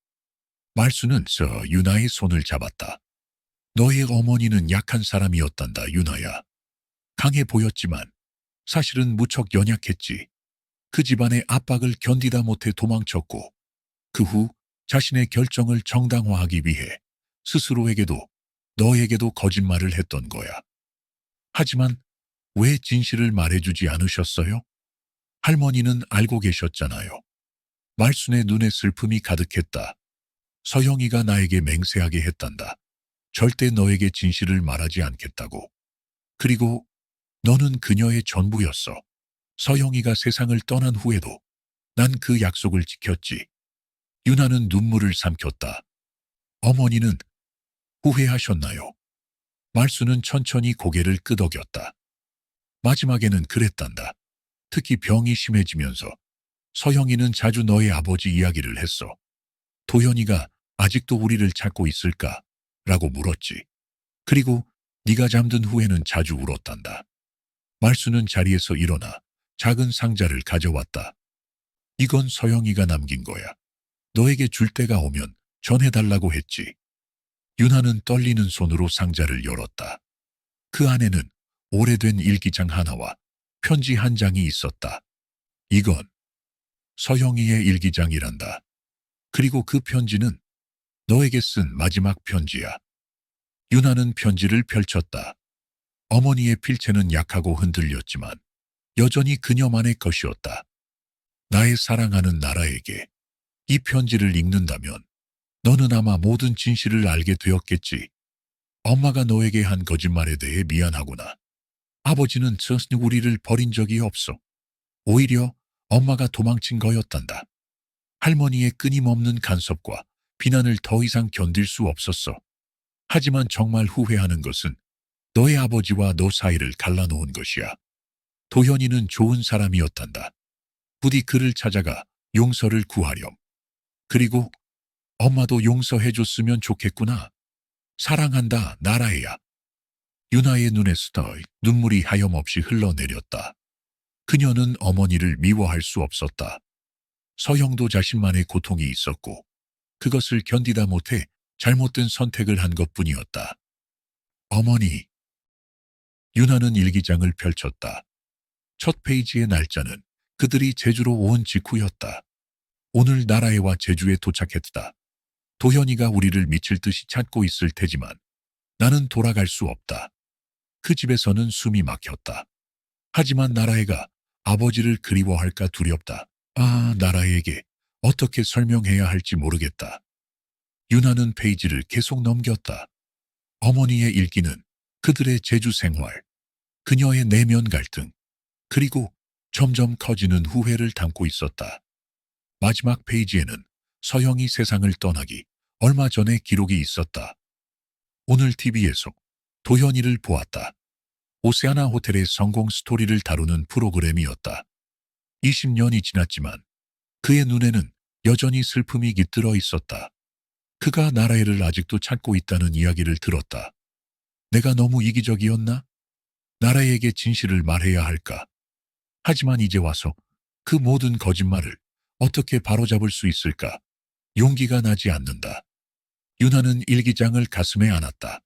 말순은 윤아의 손을 잡았다. 너의 어머니는 약한 사람이었단다, 윤아야. 강해 보였지만 사실은 무척 연약했지. 그 집안의 압박을 견디다 못해 도망쳤고 그 후 자신의 결정을 정당화하기 위해 스스로에게도 너에게도 거짓말을 했던 거야. 하지만 왜 진실을 말해주지 않으셨어요? 할머니는 알고 계셨잖아요. 말순의 눈에 슬픔이 가득했다. 서영이가 나에게 맹세하게 했단다. 절대 너에게 진실을 말하지 않겠다고. 그리고 너는 그녀의 전부였어. 서영이가 세상을 떠난 후에도 난 그 약속을 지켰지. 유나는 눈물을 삼켰다. 어머니는 후회하셨나요? 말수는 천천히 고개를 끄덕였다. 마지막에는 그랬단다. 특히 병이 심해지면서 서영이는 자주 너의 아버지 이야기를 했어. 도현이가 아직도 우리를 찾고 있을까? 라고 물었지. 그리고 네가 잠든 후에는 자주 울었단다. 말수는 자리에서 일어나 작은 상자를 가져왔다. 이건 서영이가 남긴 거야. 너에게 줄 때가 오면 전해달라고 했지. 유나는 떨리는 손으로 상자를 열었다. 그 안에는 오래된 일기장 하나와 편지 한 장이 있었다. 이건 서영이의 일기장이란다. 그리고 그 편지는 너에게 쓴 마지막 편지야. 유나는 편지를 펼쳤다. 어머니의 필체는 약하고 흔들렸지만 여전히 그녀만의 것이었다. 나의 사랑하는 나라에게 이 편지를 읽는다면 너는 아마 모든 진실을 알게 되었겠지. 엄마가 너에게 한 거짓말에 대해 미안하구나. 아버지는 우리를 버린 적이 없어. 오히려 엄마가 도망친 거였단다. 할머니의 끊임없는 간섭과 비난을 더 이상 견딜 수 없었어. 하지만 정말 후회하는 것은 너의 아버지와 너 사이를 갈라놓은 것이야. 도현이는 좋은 사람이었단다. 부디 그를 찾아가 용서를 구하렴. 그리고 엄마도 용서해줬으면 좋겠구나. 사랑한다, 나라애야. 유나의 눈에서 눈물이 하염없이 흘러내렸다. 그녀는 어머니를 미워할 수 없었다. 서영도 자신만의 고통이 있었고 그것을 견디다 못해 잘못된 선택을 한 것뿐이었다. 어머니. 유나는 일기장을 펼쳤다. 첫 페이지의 날짜는 그들이 제주로 온 직후였다. 오늘 나라에와 제주에 도착했다. 도현이가 우리를 미칠 듯이 찾고 있을 테지만 나는 돌아갈 수 없다. 그 집에서는 숨이 막혔다. 하지만 나라애가 아버지를 그리워할까 두렵다. 나라에게 어떻게 설명해야 할지 모르겠다. 유나는 페이지를 계속 넘겼다. 어머니의 일기는 그들의 제주 생활, 그녀의 내면 갈등, 그리고 점점 커지는 후회를 담고 있었다. 마지막 페이지에는 서영이 세상을 떠나기 얼마 전에 기록이 있었다. 오늘 TV에서 도현이를 보았다. 오세아나 호텔의 성공 스토리를 다루는 프로그램이었다. 20년이 지났지만 그의 눈에는 여전히 슬픔이 깃들어 있었다. 그가 나라애를 아직도 찾고 있다는 이야기를 들었다. 내가 너무 이기적이었나? 나라에게 진실을 말해야 할까? 하지만 이제 와서 그 모든 거짓말을 어떻게 바로잡을 수 있을까? 용기가 나지 않는다. 유나는 일기장을 가슴에 안았다.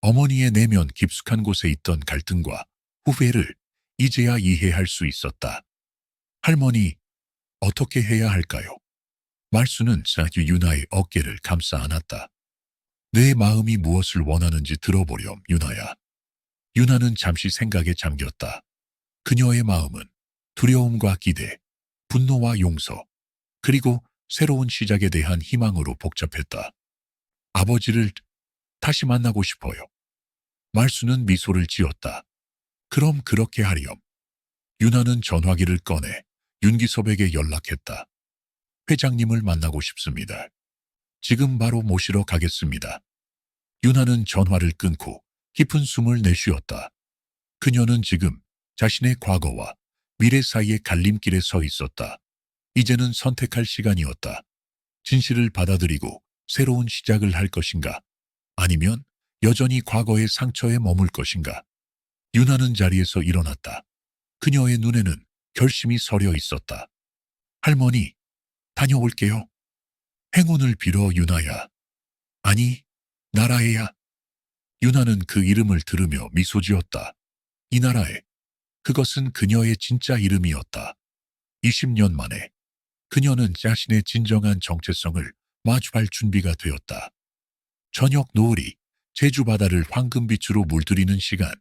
어머니의 내면 깊숙한 곳에 있던 갈등과 후회를 이제야 이해할 수 있었다. 할머니, 어떻게 해야 할까요? 말수는 유나의 어깨를 감싸 안았다. 내 마음이 무엇을 원하는지 들어보렴, 유나야. 유나는 잠시 생각에 잠겼다. 그녀의 마음은 두려움과 기대, 분노와 용서, 그리고 새로운 시작에 대한 희망으로 복잡했다. 아버지를 다시 만나고 싶어요. 말수는 미소를 지었다. 그럼 그렇게 하렴. 유나는 전화기를 꺼내 윤기섭에게 연락했다. 회장님을 만나고 싶습니다. 지금 바로 모시러 가겠습니다. 유나는 전화를 끊고 깊은 숨을 내쉬었다. 그녀는 지금 자신의 과거와 미래 사이의 갈림길에 서 있었다. 이제는 선택할 시간이었다. 진실을 받아들이고 새로운 시작을 할 것인가? 아니면 여전히 과거의 상처에 머물 것인가? 유나는 자리에서 일어났다. 그녀의 눈에는 결심이 서려 있었다. 할머니, 다녀올게요. 행운을 빌어, 유나야. 아니, 나라애야. 유나는 그 이름을 들으며 미소 지었다. 이 나라에. 그것은 그녀의 진짜 이름이었다. 20년 만에 그녀는 자신의 진정한 정체성을 마주할 준비가 되었다. 저녁 노을이 제주 바다를 황금빛으로 물들이는 시간,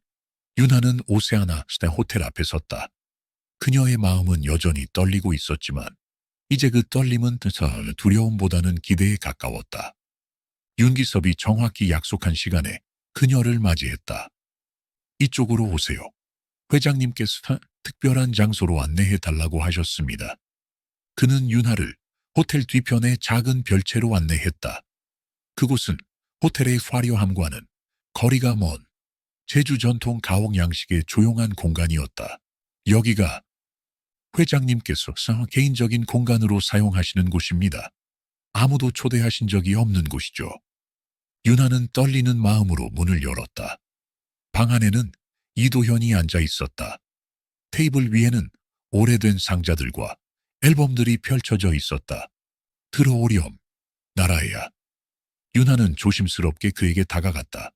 유나는 오세아나 호텔 앞에 섰다. 그녀의 마음은 여전히 떨리고 있었지만 이제 그 떨림은 두려움보다는 기대에 가까웠다. 윤기섭이 정확히 약속한 시간에 그녀를 맞이했다. 이쪽으로 오세요. 회장님께서 특별한 장소로 안내해 달라고 하셨습니다. 그는 윤하를 호텔 뒤편의 작은 별채로 안내했다. 그곳은 호텔의 화려함과는 거리가 먼 제주 전통 가옥 양식의 조용한 공간이었다. 여기가 회장님께서 개인적인 공간으로 사용하시는 곳입니다. 아무도 초대하신 적이 없는 곳이죠. 윤하는 떨리는 마음으로 문을 열었다. 방 안에는 이도현이 앉아 있었다. 테이블 위에는 오래된 상자들과 앨범들이 펼쳐져 있었다. 들어오렴, 나라야. 윤하는 조심스럽게 그에게 다가갔다.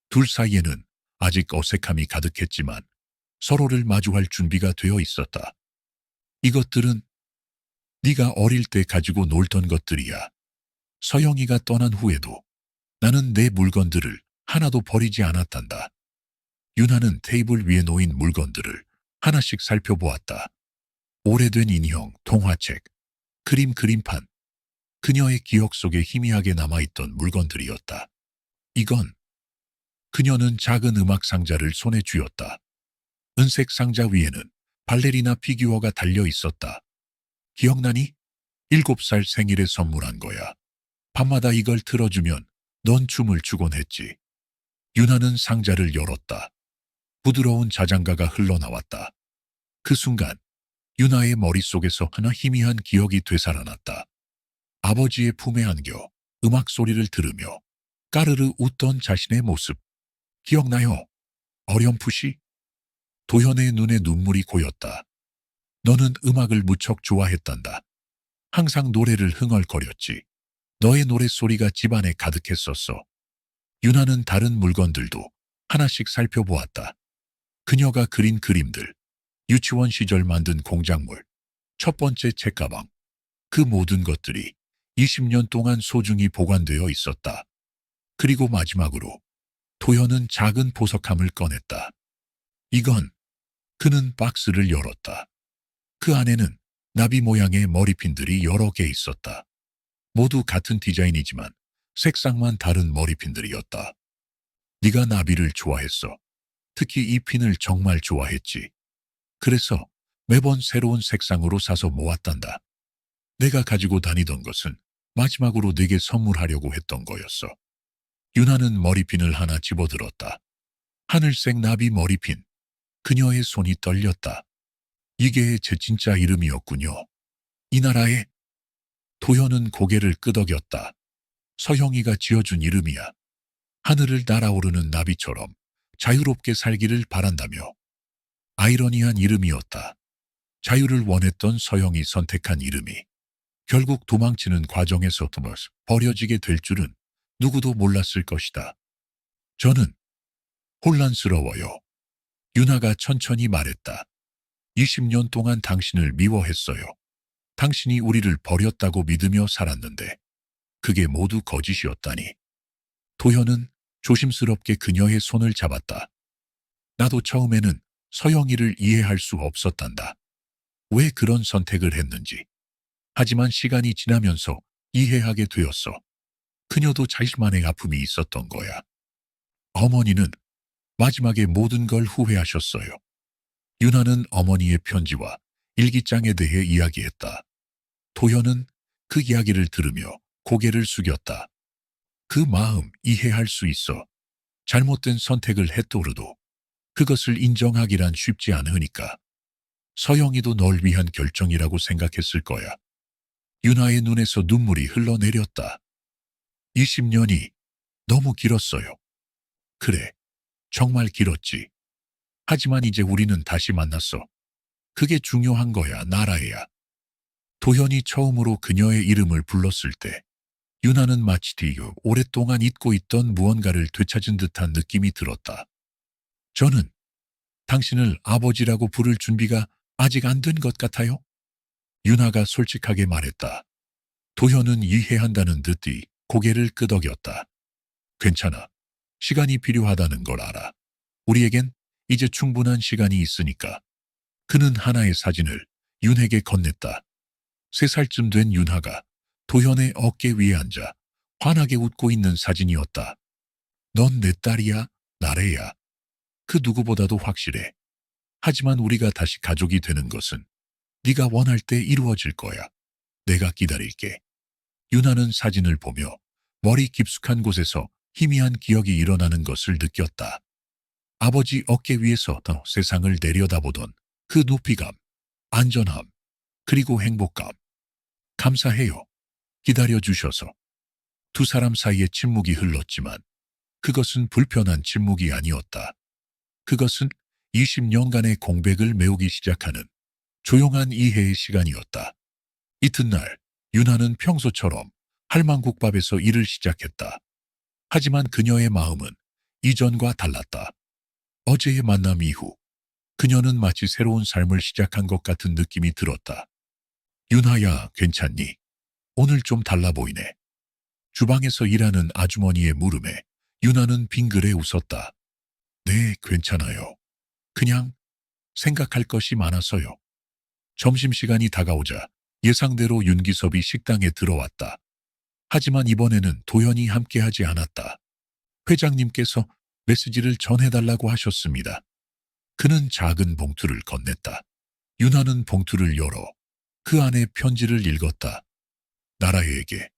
둘 사이에는 아직 어색함이 가득했지만 서로를 마주할 준비가 되어 있었다. 이것들은 네가 어릴 때 가지고 놀던 것들이야. 서영이가 떠난 후에도 나는 내 물건들을 하나도 버리지 않았단다. 윤하는 테이블 위에 놓인 물건들을 하나씩 살펴보았다. 오래된 인형, 동화책, 그림판, 그녀의 기억 속에 희미하게 남아있던 물건들이었다. 이건 그녀는 작은 음악 상자를 손에 쥐었다. 은색 상자 위에는 발레리나 피규어가 달려 있었다. 기억나니? 7살 생일에 선물한 거야. 밤마다 이걸 틀어주면 넌 춤을 추곤 했지. 윤하는 상자를 열었다. 부드러운 자장가가 흘러나왔다. 그 순간 윤하의 머릿속에서 하나 희미한 기억이 되살아났다. 아버지의 품에 안겨 음악 소리를 들으며 까르르 웃던 자신의 모습. 기억나요? 어렴풋이? 도현의 눈에 눈물이 고였다. 너는 음악을 무척 좋아했단다. 항상 노래를 흥얼거렸지. 너의 노랫소리가 집안에 가득했었어. 윤하는 다른 물건들도 하나씩 살펴보았다. 그녀가 그린 그림들, 유치원 시절 만든 공작물, 첫 번째 책가방, 그 모든 것들이 20년 동안 소중히 보관되어 있었다. 그리고 마지막으로 도현은 작은 보석함을 꺼냈다. 이건 그는 박스를 열었다. 그 안에는 나비 모양의 머리핀들이 여러 개 있었다. 모두 같은 디자인이지만 색상만 다른 머리핀들이었다. 네가 나비를 좋아했어. 특히 이 핀을 정말 좋아했지. 그래서 매번 새로운 색상으로 사서 모았단다. 내가 가지고 다니던 것은 마지막으로 네게 선물하려고 했던 거였어. 윤하는 머리핀을 하나 집어들었다. 하늘색 나비 머리핀. 그녀의 손이 떨렸다. 이게 제 진짜 이름이었군요. 이 나라에. 도현은 고개를 끄덕였다. 서영이가 지어준 이름이야. 하늘을 날아오르는 나비처럼 자유롭게 살기를 바란다며. 아이러니한 이름이었다. 자유를 원했던 서영이 선택한 이름이 결국 도망치는 과정에서 버려지게 될 줄은 누구도 몰랐을 것이다. 저는 혼란스러워요. 윤하가 천천히 말했다. 20년 동안 당신을 미워했어요. 당신이 우리를 버렸다고 믿으며 살았는데 그게 모두 거짓이었다니. 도현은 조심스럽게 그녀의 손을 잡았다. 나도 처음에는 서영이를 이해할 수 없었단다. 왜 그런 선택을 했는지. 하지만 시간이 지나면서 이해하게 되었어. 그녀도 자신만의 아픔이 있었던 거야. 어머니는 마지막에 모든 걸 후회하셨어요. 윤하는 어머니의 편지와 일기장에 대해 이야기했다. 도현은 그 이야기를 들으며 고개를 숙였다. 그 마음 이해할 수 있어. 잘못된 선택을 했더라도 그것을 인정하기란 쉽지 않으니까. 서영이도 널 위한 결정이라고 생각했을 거야. 윤하의 눈에서 눈물이 흘러내렸다. 20년이 너무 길었어요. 그래, 정말 길었지. 하지만 이제 우리는 다시 만났어. 그게 중요한 거야, 나라야. 도현이 처음으로 그녀의 이름을 불렀을 때 윤하는 마치 뒤로 오랫동안 잊고 있던 무언가를 되찾은 듯한 느낌이 들었다. 저는 당신을 아버지라고 부를 준비가 아직 안 된 것 같아요. 윤하가 솔직하게 말했다. 도현은 이해한다는 듯이 고개를 끄덕였다. 괜찮아. 시간이 필요하다는 걸 알아. 우리에겐 이제 충분한 시간이 있으니까. 그는 하나의 사진을 윤에게 건넸다. 3살쯤 된 윤하가 도현의 어깨 위에 앉아 환하게 웃고 있는 사진이었다. 넌 내 딸이야, 나래야. 그 누구보다도 확실해. 하지만 우리가 다시 가족이 되는 것은 네가 원할 때 이루어질 거야. 내가 기다릴게. 유나는 사진을 보며 머리 깊숙한 곳에서 희미한 기억이 일어나는 것을 느꼈다. 아버지 어깨 위에서 더 세상을 내려다보던 그 높이감, 안전함, 그리고 행복감. 감사해요. 기다려주셔서. 두 사람 사이에 침묵이 흘렀지만 그것은 불편한 침묵이 아니었다. 그것은 20년간의 공백을 메우기 시작하는 조용한 이해의 시간이었다. 이튿날 유나는 평소처럼 할망국밥에서 일을 시작했다. 하지만 그녀의 마음은 이전과 달랐다. 어제의 만남 이후 그녀는 마치 새로운 삶을 시작한 것 같은 느낌이 들었다. 윤하야, 괜찮니? 오늘 좀 달라 보이네. 주방에서 일하는 아주머니의 물음에 윤하는 빙그레 웃었다. 네, 괜찮아요. 그냥 생각할 것이 많아서요. 점심시간이 다가오자 예상대로 윤기섭이 식당에 들어왔다. 하지만 이번에는 도연이 함께하지 않았다. 회장님께서 메시지를 전해달라고 하셨습니다. 그는 작은 봉투를 건넸다. 윤하는 봉투를 열어 그 안에 편지를 읽었다. 나라에게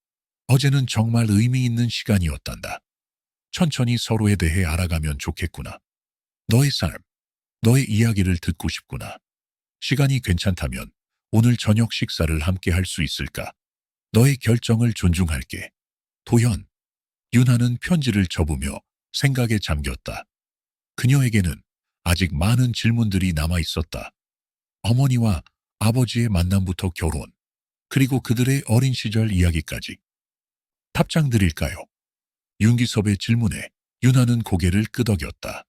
어제는 정말 의미 있는 시간이었단다. 천천히 서로에 대해 알아가면 좋겠구나. 너의 삶, 너의 이야기를 듣고 싶구나. 시간이 괜찮다면 오늘 저녁 식사를 함께 할 수 있을까? 너의 결정을 존중할게. 도현. 윤하는 편지를 접으며 생각에 잠겼다. 그녀에게는 아직 많은 질문들이 남아 있었다. 어머니와 아버지의 만남부터 결혼, 그리고 그들의 어린 시절 이야기까지. 답장 드릴까요? 윤기섭의 질문에 윤하는 고개를 끄덕였다.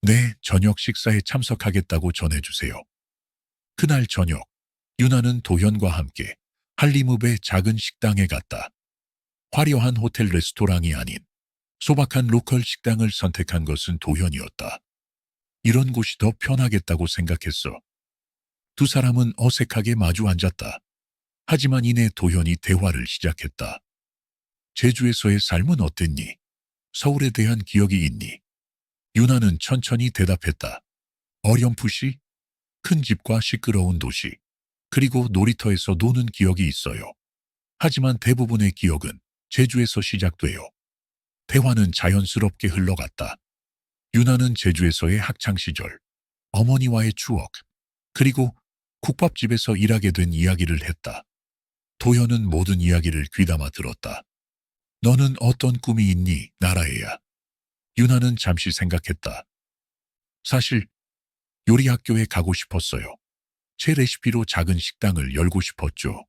네, 저녁 식사에 참석하겠다고 전해주세요. 그날 저녁, 윤하는 도현과 함께 한림읍의 작은 식당에 갔다. 화려한 호텔 레스토랑이 아닌 소박한 로컬 식당을 선택한 것은 도현이었다. 이런 곳이 더 편하겠다고 생각했어. 두 사람은 어색하게 마주 앉았다. 하지만 이내 도현이 대화를 시작했다. 제주에서의 삶은 어땠니? 서울에 대한 기억이 있니? 윤하는 천천히 대답했다. 어렴풋이 큰 집과 시끄러운 도시, 그리고 놀이터에서 노는 기억이 있어요. 하지만 대부분의 기억은 제주에서 시작돼요. 대화는 자연스럽게 흘러갔다. 윤하는 제주에서의 학창시절, 어머니와의 추억, 그리고 국밥집에서 일하게 된 이야기를 했다. 도현은 모든 이야기를 귀담아 들었다. 너는 어떤 꿈이 있니, 나라에야? 윤하는 잠시 생각했다. 사실 요리 학교에 가고 싶었어요. 제 레시피로 작은 식당을 열고 싶었죠.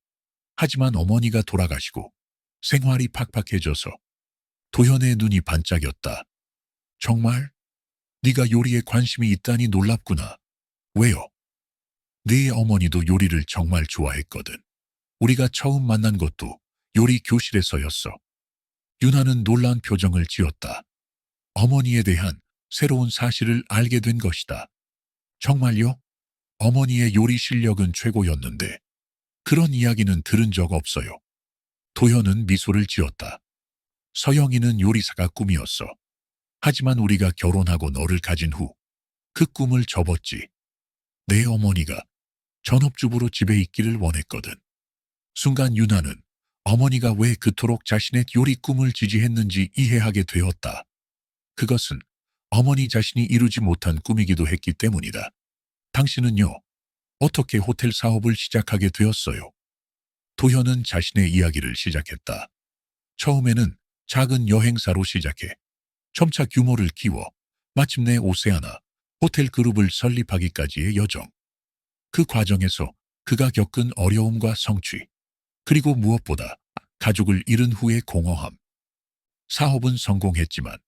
하지만 어머니가 돌아가시고 생활이 팍팍해져서 도현의 눈이 반짝였다. 정말? 네가 요리에 관심이 있다니 놀랍구나. 왜요? 네 어머니도 요리를 정말 좋아했거든. 우리가 처음 만난 것도 요리 교실에서였어. 윤하는 놀란 표정을 지었다. 어머니에 대한 새로운 사실을 알게 된 것이다. 정말요? 어머니의 요리 실력은 최고였는데 그런 이야기는 들은 적 없어요. 도현은 미소를 지었다. 서영이는 요리사가 꿈이었어. 하지만 우리가 결혼하고 너를 가진 후 그 꿈을 접었지. 내 어머니가 전업주부로 집에 있기를 원했거든. 순간 윤하는 어머니가 왜 그토록 자신의 요리 꿈을 지지했는지 이해하게 되었다. 그것은 어머니 자신이 이루지 못한 꿈이기도 했기 때문이다. 당신은요, 어떻게 호텔 사업을 시작하게 되었어요? 도현은 자신의 이야기를 시작했다. 처음에는 작은 여행사로 시작해 점차 규모를 키워 마침내 오세아나 호텔 그룹을 설립하기까지의 여정. 그 과정에서 그가 겪은 어려움과 성취, 그리고 무엇보다 가족을 잃은 후의 공허함. 사업은 성공했지만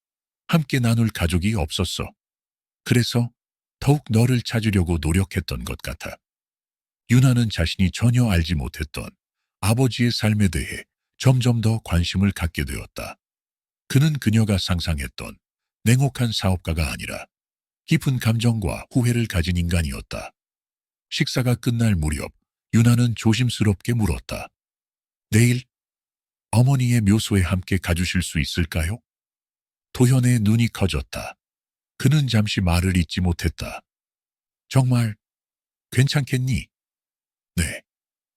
함께 나눌 가족이 없었어. 그래서 더욱 너를 찾으려고 노력했던 것 같아. 윤하는 자신이 전혀 알지 못했던 아버지의 삶에 대해 점점 더 관심을 갖게 되었다. 그는 그녀가 상상했던 냉혹한 사업가가 아니라 깊은 감정과 후회를 가진 인간이었다. 식사가 끝날 무렵 윤하는 조심스럽게 물었다. 내일 어머니의 묘소에 함께 가주실 수 있을까요? 도현의 눈이 커졌다. 그는 잠시 말을 잇지 못했다. 정말 괜찮겠니? 네,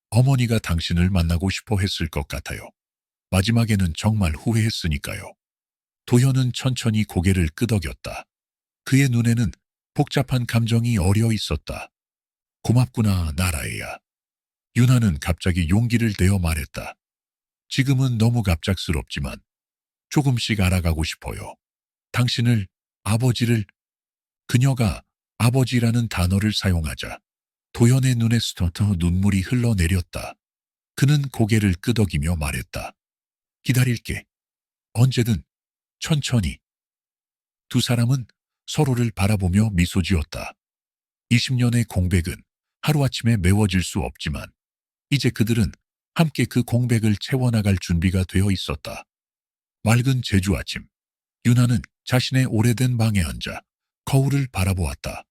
어머니가 당신을 만나고 싶어 했을 것 같아요. 마지막에는 정말 후회했으니까요. 도현은 천천히 고개를 끄덕였다. 그의 눈에는 복잡한 감정이 어려 있었다. 고맙구나, 나라에야. 윤하는 갑자기 용기를 내어 말했다. 지금은 너무 갑작스럽지만 조금씩 알아가고 싶어요. 당신을, 아버지를. 그녀가 아버지라는 단어를 사용하자 도현의 눈에 스터터 눈물이 흘러내렸다. 그는 고개를 끄덕이며 말했다. 기다릴게. 언제든, 천천히. 두 사람은 서로를 바라보며 미소 지었다. 20년의 공백은 하루아침에 메워질 수 없지만 이제 그들은 함께 그 공백을 채워나갈 준비가 되어 있었다. 맑은 제주 아침, 윤하는 자신의 오래된 방에 앉아 거울을 바라보았다.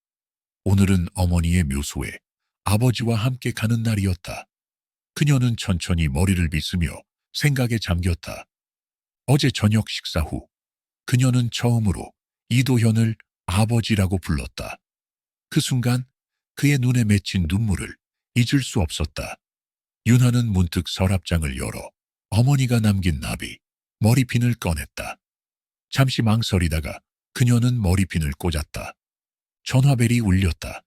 오늘은 어머니의 묘소에 아버지와 함께 가는 날이었다. 그녀는 천천히 머리를 빗으며 생각에 잠겼다. 어제 저녁 식사 후 그녀는 처음으로 이도현을 아버지라고 불렀다. 그 순간 그의 눈에 맺힌 눈물을 잊을 수 없었다. 윤하는 문득 서랍장을 열어 어머니가 남긴 나비, 머리핀을 꺼냈다. 잠시 망설이다가 그녀는 머리핀을 꽂았다. 전화벨이 울렸다.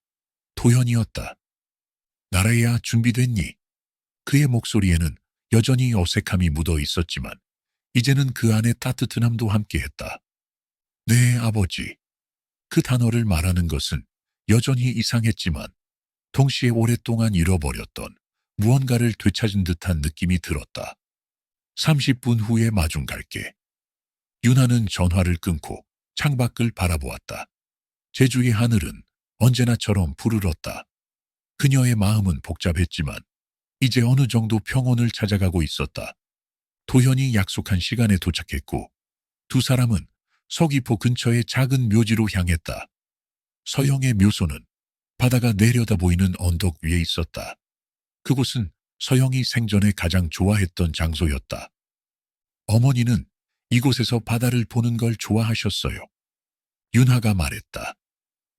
도현이었다. 나라야, 준비됐니? 그의 목소리에는 여전히 어색함이 묻어 있었지만 이제는 그 안에 따뜻함도 함께했다. 네, 아버지. 그 단어를 말하는 것은 여전히 이상했지만 동시에 오랫동안 잃어버렸던 무언가를 되찾은 듯한 느낌이 들었다. 30분 후에 마중 갈게. 윤하는 전화를 끊고 창밖을 바라보았다. 제주의 하늘은 언제나처럼 푸르렀다. 그녀의 마음은 복잡했지만 이제 어느 정도 평온을 찾아가고 있었다. 도현이 약속한 시간에 도착했고 두 사람은 서귀포 근처의 작은 묘지로 향했다. 서영의 묘소는 바다가 내려다 보이는 언덕 위에 있었다. 그곳은 서영이 생전에 가장 좋아했던 장소였다. 어머니는 이곳에서 바다를 보는 걸 좋아하셨어요. 윤하가 말했다.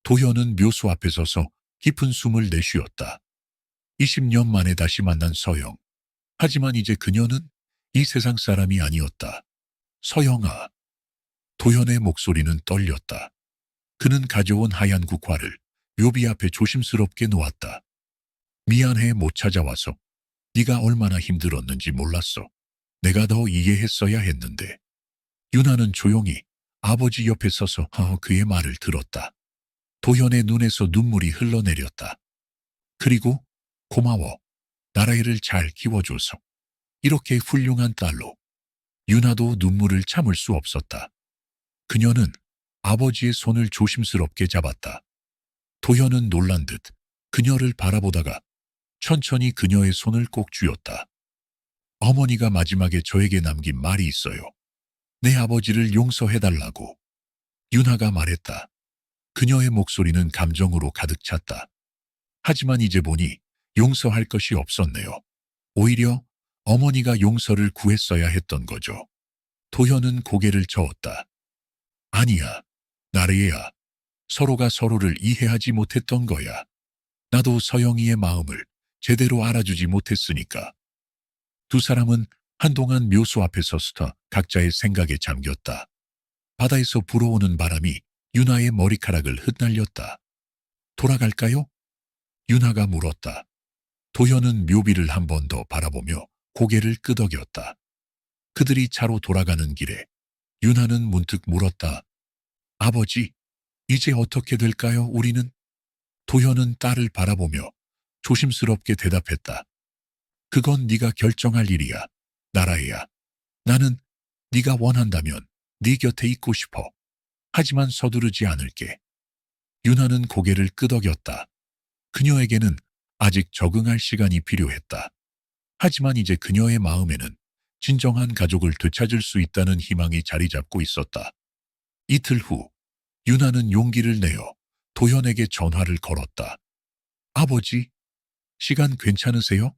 도현은 묘소 앞에 서서 깊은 숨을 내쉬었다. 20년 만에 다시 만난 서영. 하지만 이제 그녀는 이 세상 사람이 아니었다. 서영아. 도현의 목소리는 떨렸다. 그는 가져온 하얀 국화를 묘비 앞에 조심스럽게 놓았다. 미안해, 못 찾아와서. 네가 얼마나 힘들었는지 몰랐어. 내가 더 이해했어야 했는데. 윤하는 조용히 아버지 옆에 서서 그의 말을 들었다. 도현의 눈에서 눈물이 흘러내렸다. 그리고 고마워. 나라이를 잘 키워줘서. 이렇게 훌륭한 딸로. 윤하도 눈물을 참을 수 없었다. 그녀는 아버지의 손을 조심스럽게 잡았다. 도현은 놀란 듯 그녀를 바라보다가 천천히 그녀의 손을 꼭 쥐었다. 어머니가 마지막에 저에게 남긴 말이 있어요. 내 아버지를 용서해달라고. 윤하가 말했다. 그녀의 목소리는 감정으로 가득 찼다. 하지만 이제 보니 용서할 것이 없었네요. 오히려 어머니가 용서를 구했어야 했던 거죠. 도현은 고개를 저었다. 아니야, 나래야. 서로가 서로를 이해하지 못했던 거야. 나도 서영이의 마음을 제대로 알아주지 못했으니까. 두 사람은 한동안 묘소 앞에 서서 각자의 생각에 잠겼다. 바다에서 불어오는 바람이 윤하의 머리카락을 흩날렸다. 돌아갈까요? 윤하가 물었다. 도현은 묘비를 한 번 더 바라보며 고개를 끄덕였다. 그들이 차로 돌아가는 길에 윤하는 문득 물었다. 아버지, 이제 어떻게 될까요, 우리는? 도현은 딸을 바라보며 조심스럽게 대답했다. 그건 네가 결정할 일이야, 나라야. 나는 네가 원한다면 네 곁에 있고 싶어. 하지만 서두르지 않을게. 윤하는 고개를 끄덕였다. 그녀에게는 아직 적응할 시간이 필요했다. 하지만 이제 그녀의 마음에는 진정한 가족을 되찾을 수 있다는 희망이 자리 잡고 있었다. 이틀 후, 윤하는 용기를 내어 도현에게 전화를 걸었다. 아버지, 시간 괜찮으세요?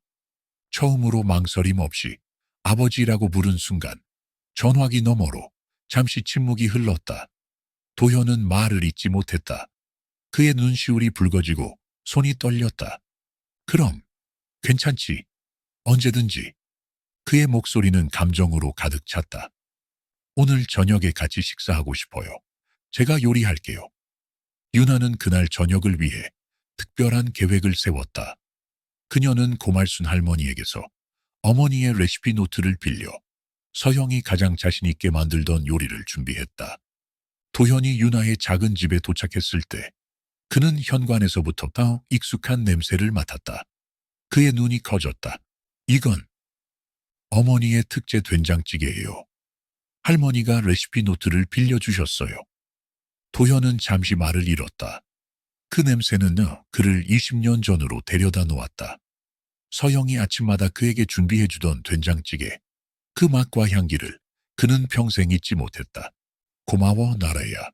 처음으로 망설임 없이 아버지라고 부른 순간 전화기 너머로 잠시 침묵이 흘렀다. 도현은 말을 잇지 못했다. 그의 눈시울이 붉어지고 손이 떨렸다. 그럼 괜찮지. 언제든지. 그의 목소리는 감정으로 가득 찼다. 오늘 저녁에 같이 식사하고 싶어요. 제가 요리할게요. 유나는 그날 저녁을 위해 특별한 계획을 세웠다. 그녀는 고말순 할머니에게서 어머니의 레시피 노트를 빌려 서영이 가장 자신 있게 만들던 요리를 준비했다. 도현이 유나의 작은 집에 도착했을 때 그는 현관에서부터 더 익숙한 냄새를 맡았다. 그의 눈이 커졌다. 이건 어머니의 특제 된장찌개예요. 할머니가 레시피 노트를 빌려주셨어요. 도현은 잠시 말을 잃었다. 그 냄새는 그를 20년 전으로 데려다 놓았다. 서영이 아침마다 그에게 준비해주던 된장찌개. 그 맛과 향기를 그는 평생 잊지 못했다. 고마워, 나라야.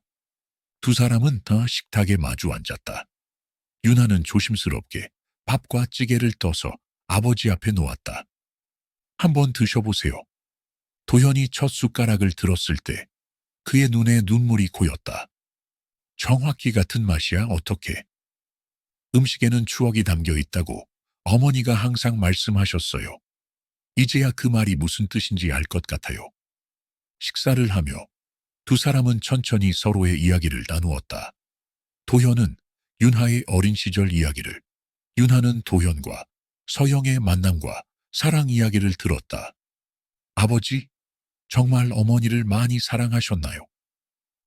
두 사람은 다 식탁에 마주 앉았다. 유나는 조심스럽게 밥과 찌개를 떠서 아버지 앞에 놓았다. 한번 드셔보세요. 도현이 첫 숟가락을 들었을 때 그의 눈에 눈물이 고였다. 정확히 같은 맛이야, 어떻게? 음식에는 추억이 담겨 있다고 어머니가 항상 말씀하셨어요. 이제야 그 말이 무슨 뜻인지 알 것 같아요. 식사를 하며 두 사람은 천천히 서로의 이야기를 나누었다. 도현은 윤하의 어린 시절 이야기를, 윤하는 도현과 서영의 만남과 사랑 이야기를 들었다. 아버지, 정말 어머니를 많이 사랑하셨나요?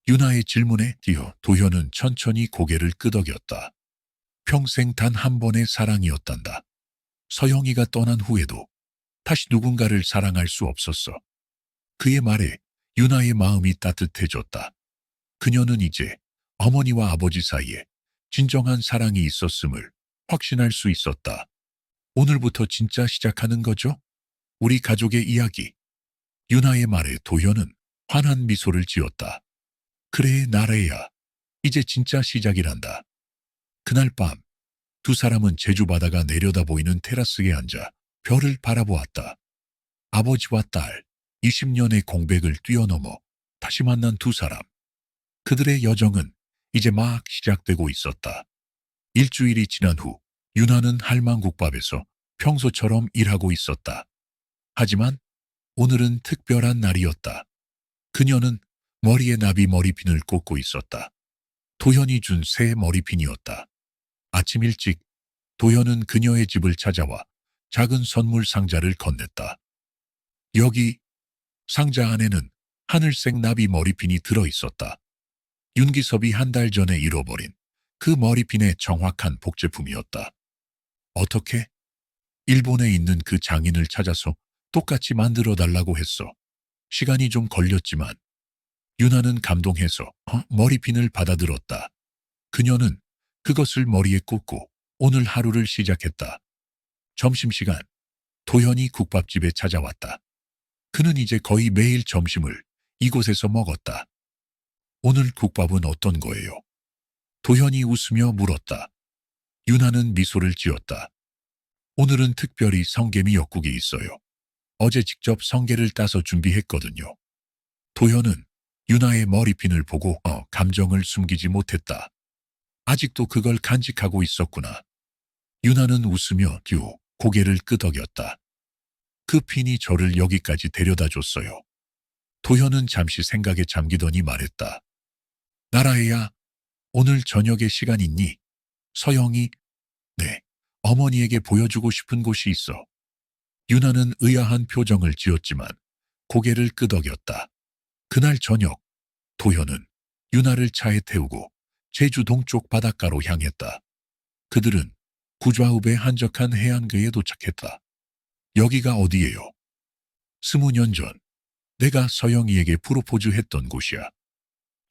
윤하의 질문에 뒤어 도현은 천천히 고개를 끄덕였다. 평생 단 한 번의 사랑이었단다. 서영이가 떠난 후에도 다시 누군가를 사랑할 수 없었어. 그의 말에 윤하의 마음이 따뜻해졌다. 그녀는 이제 어머니와 아버지 사이에 진정한 사랑이 있었음을 확신할 수 있었다. 오늘부터 진짜 시작하는 거죠? 우리 가족의 이야기. 윤하의 말에 도현은 환한 미소를 지었다. 그래, 나래야. 이제 진짜 시작이란다. 그날 밤 두 사람은 제주 바다가 내려다 보이는 테라스에 앉아 별을 바라보았다. 아버지와 딸, 20년의 공백을 뛰어넘어 다시 만난 두 사람. 그들의 여정은 이제 막 시작되고 있었다. 일주일이 지난 후 윤하는 할망국밥에서 평소처럼 일하고 있었다. 하지만 오늘은 특별한 날이었다. 그녀는 머리에 나비 머리핀을 꽂고 있었다. 도현이 준 새 머리핀이었다. 아침 일찍 도현은 그녀의 집을 찾아와 작은 선물 상자를 건넸다. 여기 상자 안에는 하늘색 나비 머리핀이 들어있었다. 윤기섭이 한 달 전에 잃어버린 그 머리핀의 정확한 복제품이었다. 어떻게? 일본에 있는 그 장인을 찾아서 똑같이 만들어 달라고 했어. 시간이 좀 걸렸지만 윤하는 감동해서 머리핀을 받아들었다. 그녀는 그것을 머리에 꽂고 오늘 하루를 시작했다. 점심시간, 도현이 국밥집에 찾아왔다. 그는 이제 거의 매일 점심을 이곳에서 먹었다. 오늘 국밥은 어떤 거예요? 도현이 웃으며 물었다. 윤하는 미소를 지었다. 오늘은 특별히 성게미 엽국이 있어요. 어제 직접 성게를 따서 준비했거든요. 도현은 윤하의 머리핀을 보고 감정을 숨기지 못했다. 아직도 그걸 간직하고 있었구나. 윤하는 웃으며 고개를 끄덕였다. 그 핀이 저를 여기까지 데려다 줬어요. 도현은 잠시 생각에 잠기더니 말했다. 나라애야, 오늘 저녁에 시간 있니? 서영이, 네, 어머니에게 보여주고 싶은 곳이 있어. 윤하는 의아한 표정을 지었지만 고개를 끄덕였다. 그날 저녁, 도현은 윤하를 차에 태우고 제주 동쪽 바닷가로 향했다. 그들은 구좌읍의 한적한 해안가에 도착했다. 여기가 어디예요? 20년 전 내가 서영이에게 프로포즈했던 곳이야.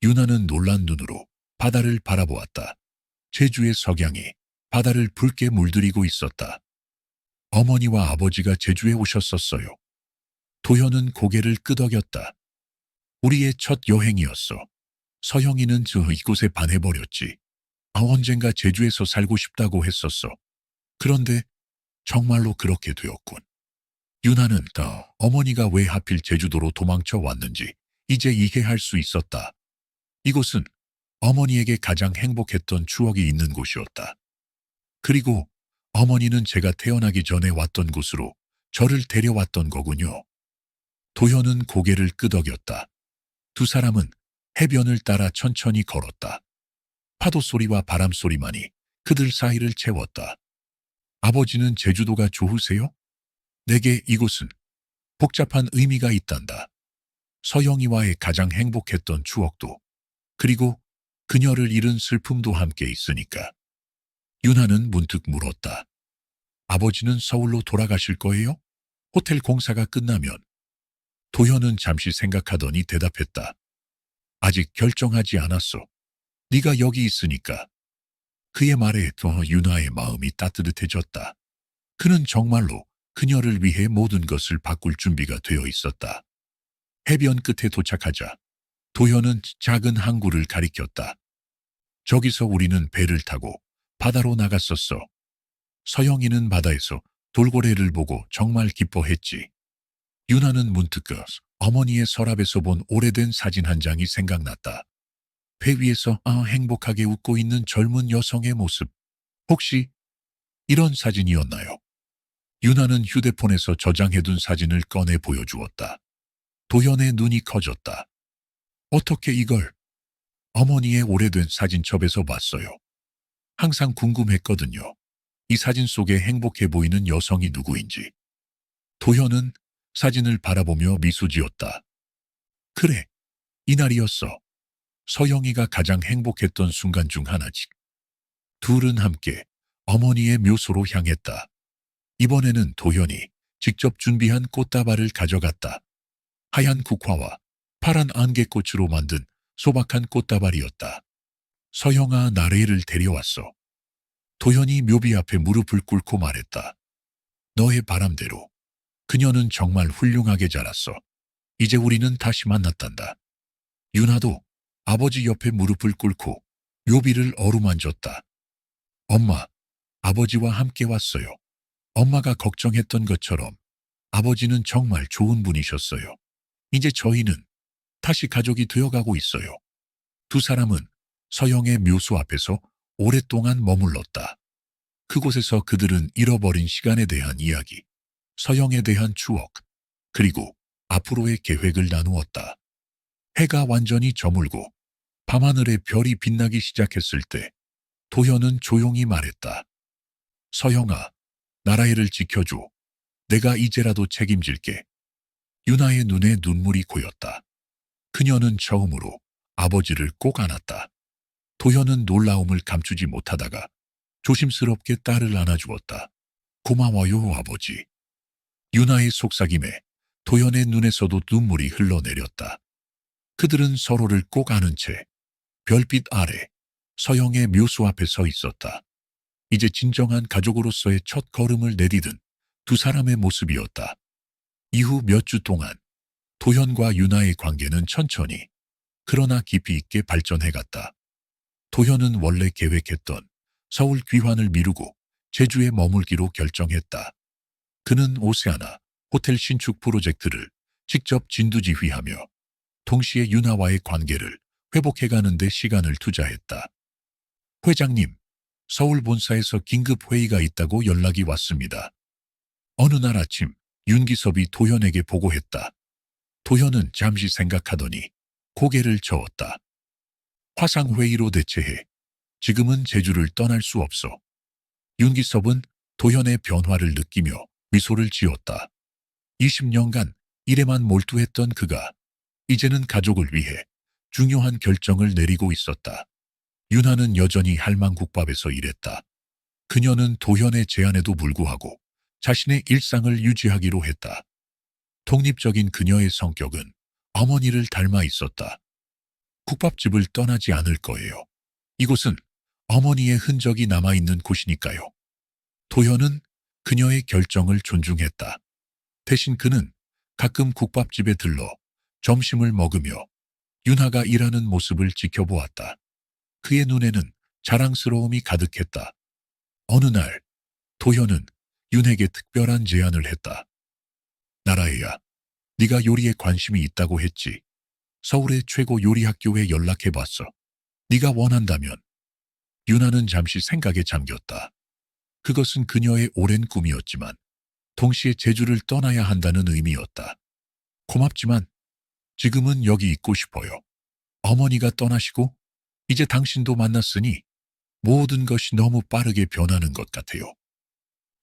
윤하는 놀란 눈으로 바다를 바라보았다. 제주의 석양이 바다를 붉게 물들이고 있었다. 어머니와 아버지가 제주에 오셨었어요. 도현은 고개를 끄덕였다. 우리의 첫 여행이었어. 서영이는 이곳에 반해버렸지. 언젠가 제주에서 살고 싶다고 했었어. 그런데 정말로 그렇게 되었군. 윤하는 어머니가 왜 하필 제주도로 도망쳐 왔는지 이제 이해할 수 있었다. 이곳은 어머니에게 가장 행복했던 추억이 있는 곳이었다. 그리고 어머니는 제가 태어나기 전에 왔던 곳으로 저를 데려왔던 거군요. 도현은 고개를 끄덕였다. 두 사람은 해변을 따라 천천히 걸었다. 파도 소리와 바람 소리만이 그들 사이를 채웠다. 아버지는 제주도가 좋으세요? 내게 이곳은 복잡한 의미가 있단다. 서영이와의 가장 행복했던 추억도, 그리고 그녀를 잃은 슬픔도 함께 있으니까. 윤하는 문득 물었다. 아버지는 서울로 돌아가실 거예요? 호텔 공사가 끝나면. 도현은 잠시 생각하더니 대답했다. 아직 결정하지 않았어. 네가 여기 있으니까. 그의 말에 더 윤하의 마음이 따뜻해졌다. 그는 정말로 그녀를 위해 모든 것을 바꿀 준비가 되어 있었다. 해변 끝에 도착하자 도현은 작은 항구를 가리켰다. 저기서 우리는 배를 타고 바다로 나갔었어. 서영이는 바다에서 돌고래를 보고 정말 기뻐했지. 윤하는 문득 어머니의 서랍에서 본 오래된 사진 한 장이 생각났다. 배 위에서 행복하게 웃고 있는 젊은 여성의 모습. 혹시 이런 사진이었나요? 윤하는 휴대폰에서 저장해둔 사진을 꺼내 보여주었다. 도현의 눈이 커졌다. 어떻게 이걸? 어머니의 오래된 사진첩에서 봤어요. 항상 궁금했거든요. 이 사진 속에 행복해 보이는 여성이 누구인지. 도현은 사진을 바라보며 미소 지었다. 그래, 이날이었어. 서영이가 가장 행복했던 순간 중 하나지. 둘은 함께 어머니의 묘소로 향했다. 이번에는 도현이 직접 준비한 꽃다발을 가져갔다. 하얀 국화와 파란 안개꽃으로 만든 소박한 꽃다발이었다. 서영아, 나래를 데려왔어. 도현이 묘비 앞에 무릎을 꿇고 말했다. 너의 바람대로. 그녀는 정말 훌륭하게 자랐어. 이제 우리는 다시 만났단다. 윤하도 아버지 옆에 무릎을 꿇고 묘비를 어루만졌다. 엄마, 아버지와 함께 왔어요. 엄마가 걱정했던 것처럼 아버지는 정말 좋은 분이셨어요. 이제 저희는 다시 가족이 되어가고 있어요. 두 사람은 서영의 묘소 앞에서 오랫동안 머물렀다. 그곳에서 그들은 잃어버린 시간에 대한 이야기, 서영에 대한 추억, 그리고 앞으로의 계획을 나누었다. 해가 완전히 저물고 밤하늘에 별이 빛나기 시작했을 때 도현은 조용히 말했다. 서영아, 나라애를 지켜줘. 내가 이제라도 책임질게. 윤아의 눈에 눈물이 고였다. 그녀는 처음으로 아버지를 꼭 안았다. 도현은 놀라움을 감추지 못하다가 조심스럽게 딸을 안아주었다. 고마워요, 아버지. 윤아의 속삭임에 도현의 눈에서도 눈물이 흘러내렸다. 그들은 서로를 꼭 안은 채 별빛 아래 서영의 묘소 앞에 서 있었다. 이제 진정한 가족으로서의 첫 걸음을 내디딘 두 사람의 모습이었다. 이후 몇 주 동안 도현과 윤아의 관계는 천천히 그러나 깊이 있게 발전해갔다. 도현은 원래 계획했던 서울 귀환을 미루고 제주에 머물기로 결정했다. 그는 오세아나 호텔 신축 프로젝트를 직접 진두지휘하며 동시에 윤아와의 관계를 회복해가는 데 시간을 투자했다. 회장님, 서울 본사에서 긴급 회의가 있다고 연락이 왔습니다. 어느 날 아침 윤기섭이 도현에게 보고했다. 도현은 잠시 생각하더니 고개를 저었다. 화상회의로 대체해. 지금은 제주를 떠날 수 없어. 윤기섭은 도현의 변화를 느끼며 미소를 지었다. 20년간 일에만 몰두했던 그가 이제는 가족을 위해 중요한 결정을 내리고 있었다. 윤하는 여전히 할망국밥에서 일했다. 그녀는 도현의 제안에도 불구하고 자신의 일상을 유지하기로 했다. 독립적인 그녀의 성격은 어머니를 닮아 있었다. 국밥집을 떠나지 않을 거예요. 이곳은 어머니의 흔적이 남아있는 곳이니까요. 도현은 그녀의 결정을 존중했다. 대신 그는 가끔 국밥집에 들러 점심을 먹으며 윤하가 일하는 모습을 지켜보았다. 그의 눈에는 자랑스러움이 가득했다. 어느 날 도현은 윤에게 특별한 제안을 했다. 나라애야, 네가 요리에 관심이 있다고 했지. 서울의 최고 요리 학교에 연락해봤어. 네가 원한다면. 윤하는 잠시 생각에 잠겼다. 그것은 그녀의 오랜 꿈이었지만 동시에 제주를 떠나야 한다는 의미였다. 고맙지만 지금은 여기 있고 싶어요. 어머니가 떠나시고 이제 당신도 만났으니 모든 것이 너무 빠르게 변하는 것 같아요.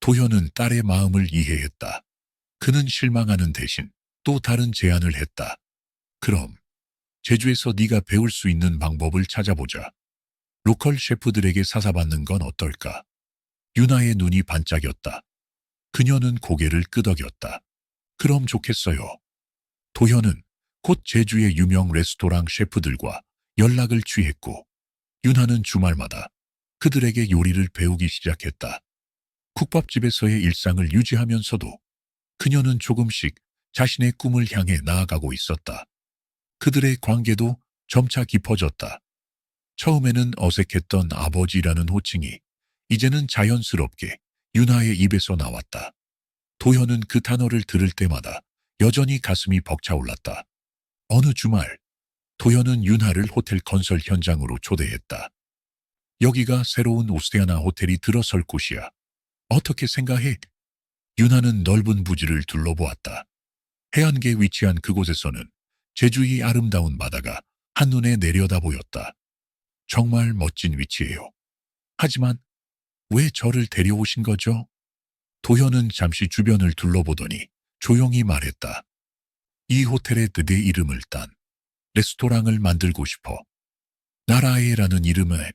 도현은 딸의 마음을 이해했다. 그는 실망하는 대신 또 다른 제안을 했다. 그럼 제주에서 네가 배울 수 있는 방법을 찾아보자. 로컬 셰프들에게 사사받는 건 어떨까? 유나의 눈이 반짝였다. 그녀는 고개를 끄덕였다. 그럼 좋겠어요. 도현은 곧 제주의 유명 레스토랑 셰프들과 연락을 취했고 윤하는 주말마다 그들에게 요리를 배우기 시작했다. 국밥집에서의 일상을 유지하면서도 그녀는 조금씩 자신의 꿈을 향해 나아가고 있었다. 그들의 관계도 점차 깊어졌다. 처음에는 어색했던 아버지라는 호칭이 이제는 자연스럽게 윤하의 입에서 나왔다. 도현은 그 단어를 들을 때마다 여전히 가슴이 벅차올랐다. 어느 주말 도현은 윤하를 호텔 건설 현장으로 초대했다. 여기가 새로운 오스테아나 호텔이 들어설 곳이야. 어떻게 생각해? 윤하는 넓은 부지를 둘러보았다. 해안가에 위치한 그곳에서는 제주의 아름다운 바다가 한눈에 내려다 보였다. 정말 멋진 위치예요. 하지만 왜 저를 데려오신 거죠? 도현은 잠시 주변을 둘러보더니 조용히 말했다. 이 호텔의 뜻의 이름을 딴 레스토랑을 만들고 싶어. 나라에라는 이름에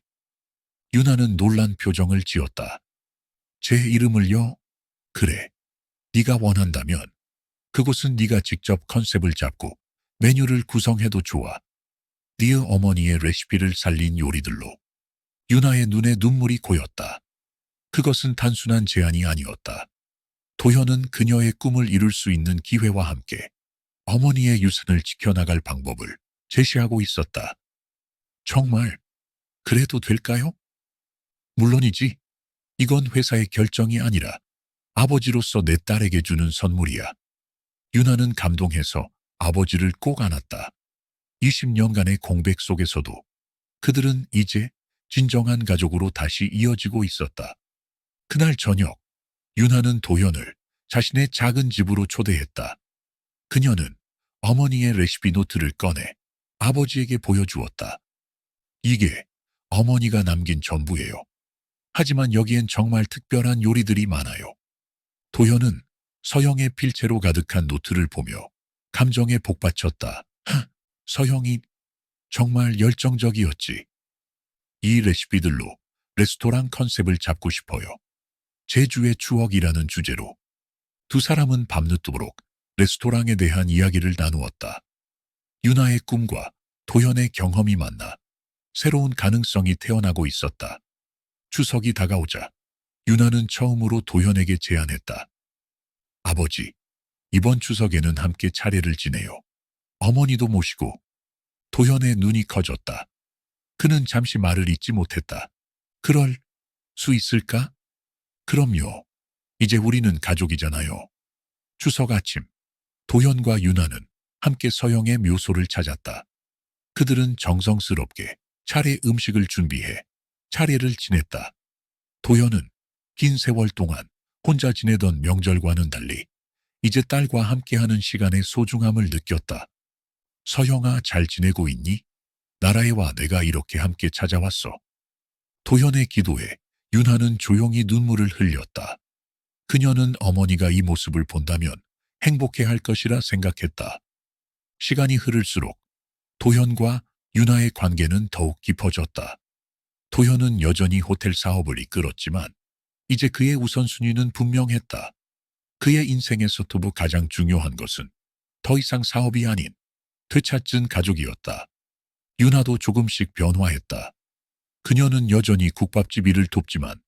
윤하는 놀란 표정을 지었다. 제 이름을요? 그래. 네가 원한다면 그곳은 네가 직접 컨셉을 잡고 메뉴를 구성해도 좋아. 네 어머니의 레시피를 살린 요리들로. 윤하의 눈에 눈물이 고였다. 그것은 단순한 제안이 아니었다. 도현은 그녀의 꿈을 이룰 수 있는 기회와 함께 어머니의 유산을 지켜나갈 방법을 제시하고 있었다. 정말 그래도 될까요? 물론이지. 이건 회사의 결정이 아니라 아버지로서 내 딸에게 주는 선물이야. 윤하는 감동해서 아버지를 꼭 안았다. 20년간의 공백 속에서도 그들은 이제 진정한 가족으로 다시 이어지고 있었다. 그날 저녁, 윤하는 도현을 자신의 작은 집으로 초대했다. 그녀는 어머니의 레시피 노트를 꺼내 아버지에게 보여주었다. 이게 어머니가 남긴 전부예요. 하지만 여기엔 정말 특별한 요리들이 많아요. 도현은 서영의 필체로 가득한 노트를 보며 감정에 복받쳤다. 서영이 정말 열정적이었지. 이 레시피들로 레스토랑 컨셉을 잡고 싶어요. 제주의 추억이라는 주제로 두 사람은 밤늦도록 레스토랑에 대한 이야기를 나누었다. 윤하의 꿈과 도현의 경험이 만나 새로운 가능성이 태어나고 있었다. 추석이 다가오자 윤하는 처음으로 도현에게 제안했다. 아버지, 이번 추석에는 함께 차례를 지내요. 어머니도 모시고. 도현의 눈이 커졌다. 그는 잠시 말을 잇지 못했다. 그럴 수 있을까? 그럼요. 이제 우리는 가족이잖아요. 추석 아침, 도현과 윤하는 함께 서영의 묘소를 찾았다. 그들은 정성스럽게 차례 음식을 준비해 차례를 지냈다. 도현은 긴 세월 동안 혼자 지내던 명절과는 달리 이제 딸과 함께하는 시간의 소중함을 느꼈다. 서영아, 잘 지내고 있니? 나라에와 내가 이렇게 함께 찾아왔어. 도현의 기도에 윤하는 조용히 눈물을 흘렸다. 그녀는 어머니가 이 모습을 본다면 행복해할 것이라 생각했다. 시간이 흐를수록 도현과 윤하의 관계는 더욱 깊어졌다. 도현은 여전히 호텔 사업을 이끌었지만 이제 그의 우선순위는 분명했다. 그의 인생에서 두부 가장 중요한 것은 더 이상 사업이 아닌 되찾은 가족이었다. 윤하도 조금씩 변화했다. 그녀는 여전히 국밥집 일을 돕지만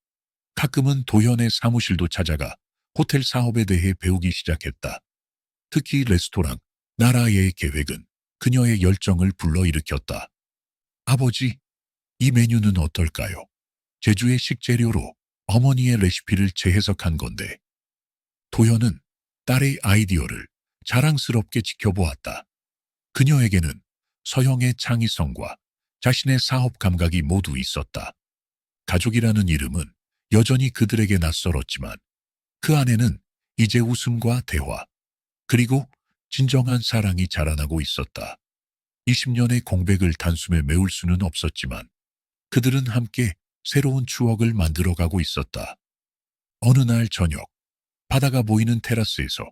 가끔은 도현의 사무실도 찾아가 호텔 사업에 대해 배우기 시작했다. 특히 레스토랑 나라의 계획은 그녀의 열정을 불러일으켰다. 아버지, 이 메뉴는 어떨까요? 제주의 식재료로 어머니의 레시피를 재해석한 건데. 도현은 딸의 아이디어를 자랑스럽게 지켜보았다. 그녀에게는 서영의 창의성과 자신의 사업 감각이 모두 있었다. 가족이라는 이름은 여전히 그들에게 낯설었지만 그 안에는 이제 웃음과 대화, 그리고 진정한 사랑이 자라나고 있었다. 20년의 공백을 단숨에 메울 수는 없었지만 그들은 함께 새로운 추억을 만들어가고 있었다. 어느 날 저녁, 바다가 보이는 테라스에서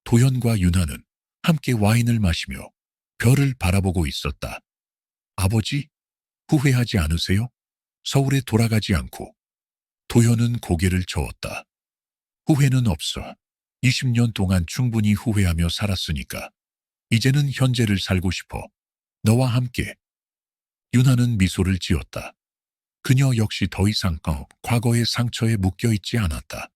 도현과 윤하는 함께 와인을 마시며 별을 바라보고 있었다. 아버지, 후회하지 않으세요? 서울에 돌아가지 않고. 도현은 고개를 저었다. 후회는 없어. 20년 동안 충분히 후회하며 살았으니까. 이제는 현재를 살고 싶어. 너와 함께. 윤하는 미소를 지었다. 그녀 역시 더 이상 과거의 상처에 묶여 있지 않았다.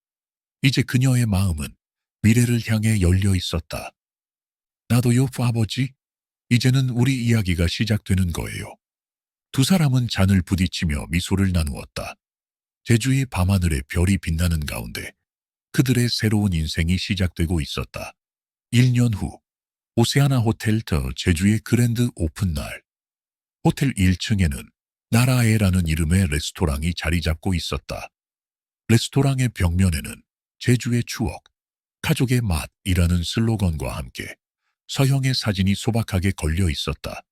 이제 그녀의 마음은 미래를 향해 열려 있었다. 나도요, 아버지. 이제는 우리 이야기가 시작되는 거예요. 두 사람은 잔을 부딪히며 미소를 나누었다. 제주의 밤하늘에 별이 빛나는 가운데 그들의 새로운 인생이 시작되고 있었다. 1년 후, 오세아나 호텔 더 제주의 그랜드 오픈 날. 호텔 1층에는 나라에라는 이름의 레스토랑이 자리 잡고 있었다. 레스토랑의 벽면에는 제주의 추억, 가족의 맛이라는 슬로건과 함께 서형의 사진이 소박하게 걸려 있었다.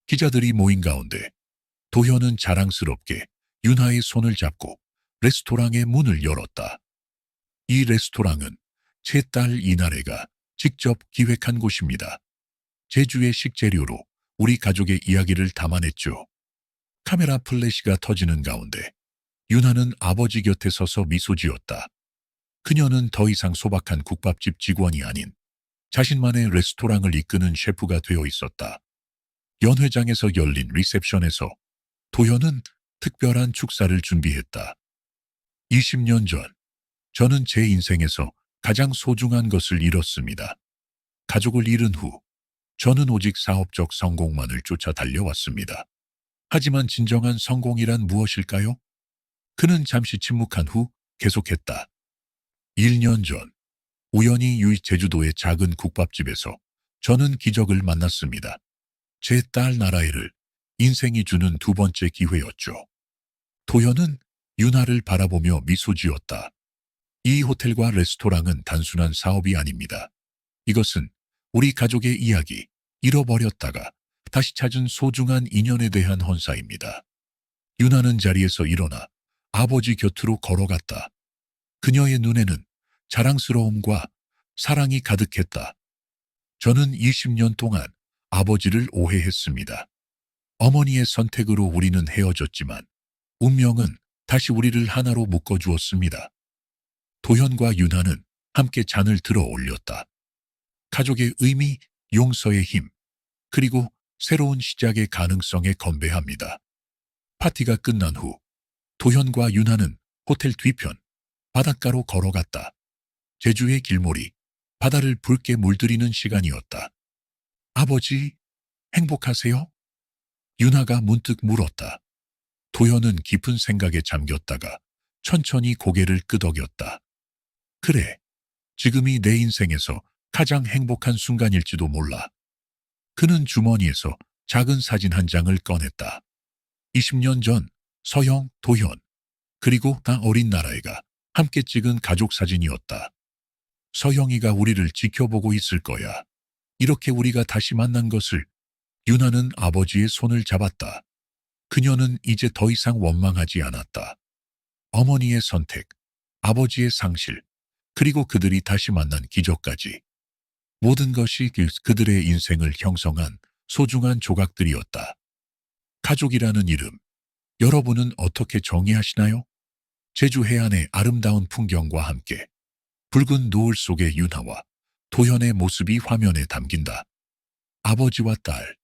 기자들이 모인 가운데 도현은 자랑스럽게 윤하의 손을 잡고 레스토랑의 문을 열었다. 이 레스토랑은 제 딸 이나래가 직접 기획한 곳입니다. 제주의 식재료로 우리 가족의 이야기를 담아냈죠. 카메라 플래시가 터지는 가운데 윤하는 아버지 곁에 서서 미소 지었다. 그녀는 더 이상 소박한 국밥집 직원이 아닌 자신만의 레스토랑을 이끄는 셰프가 되어 있었다. 연회장에서 열린 리셉션에서 도현은 특별한 축사를 준비했다. 20년 전, 저는 제 인생에서 가장 소중한 것을 잃었습니다. 가족을 잃은 후, 저는 오직 사업적 성공만을 쫓아 달려왔습니다. 하지만 진정한 성공이란 무엇일까요? 그는 잠시 침묵한 후 계속했다. 1년 전, 우연히 제주도의 작은 국밥집에서 저는 기적을 만났습니다. 제 딸 나라에를 인생이 주는 두 번째 기회였죠. 도현은 윤하를 바라보며 미소 지었다. 이 호텔과 레스토랑은 단순한 사업이 아닙니다. 이것은 우리 가족의 이야기, 잃어버렸다가 다시 찾은 소중한 인연에 대한 헌사입니다. 윤하는 자리에서 일어나 아버지 곁으로 걸어갔다. 그녀의 눈에는 자랑스러움과 사랑이 가득했다. 저는 20년 동안 아버지를 오해했습니다. 어머니의 선택으로 우리는 헤어졌지만 운명은 다시 우리를 하나로 묶어주었습니다. 도현과 윤하는 함께 잔을 들어 올렸다. 가족의 의미, 용서의 힘, 그리고 새로운 시작의 가능성에 건배합니다. 파티가 끝난 후 도현과 윤하는 호텔 뒤편 바닷가로 걸어갔다. 제주의 길모리, 바다를 붉게 물들이는 시간이었다. 아버지, 행복하세요? 윤하가 문득 물었다. 도현은 깊은 생각에 잠겼다가 천천히 고개를 끄덕였다. 그래, 지금이 내 인생에서 가장 행복한 순간일지도 몰라. 그는 주머니에서 작은 사진 한 장을 꺼냈다. 20년 전 서형, 도현, 그리고 나 어린 나라애가 함께 찍은 가족 사진이었다. 서형이가 우리를 지켜보고 있을 거야. 이렇게 우리가 다시 만난 것을. 윤하는 아버지의 손을 잡았다. 그녀는 이제 더 이상 원망하지 않았다. 어머니의 선택, 아버지의 상실, 그리고 그들이 다시 만난 기적까지. 모든 것이 그들의 인생을 형성한 소중한 조각들이었다. 가족이라는 이름, 여러분은 어떻게 정의하시나요? 제주 해안의 아름다운 풍경과 함께 붉은 노을 속의 윤하와 도현의 모습이 화면에 담긴다. 아버지와 딸,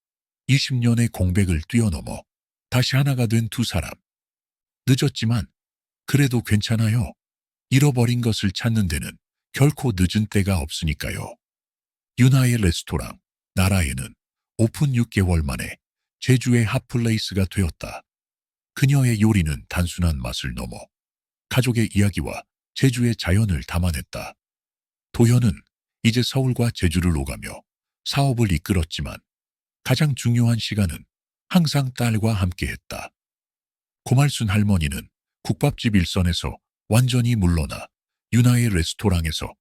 20년의 공백을 뛰어넘어 다시 하나가 된 두 사람. 늦었지만 그래도 괜찮아요. 잃어버린 것을 찾는 데는 결코 늦은 때가 없으니까요. 윤하의 레스토랑, 나라에는 오픈 6개월 만에 제주의 핫플레이스가 되었다. 그녀의 요리는 단순한 맛을 넘어 가족의 이야기와 제주의 자연을 담아냈다. 도현은 이제 서울과 제주를 오가며 사업을 이끌었지만 가장 중요한 시간은 항상 딸과 함께했다. 고말순 할머니는 국밥집 일선에서 완전히 물러나 유나의 레스토랑에서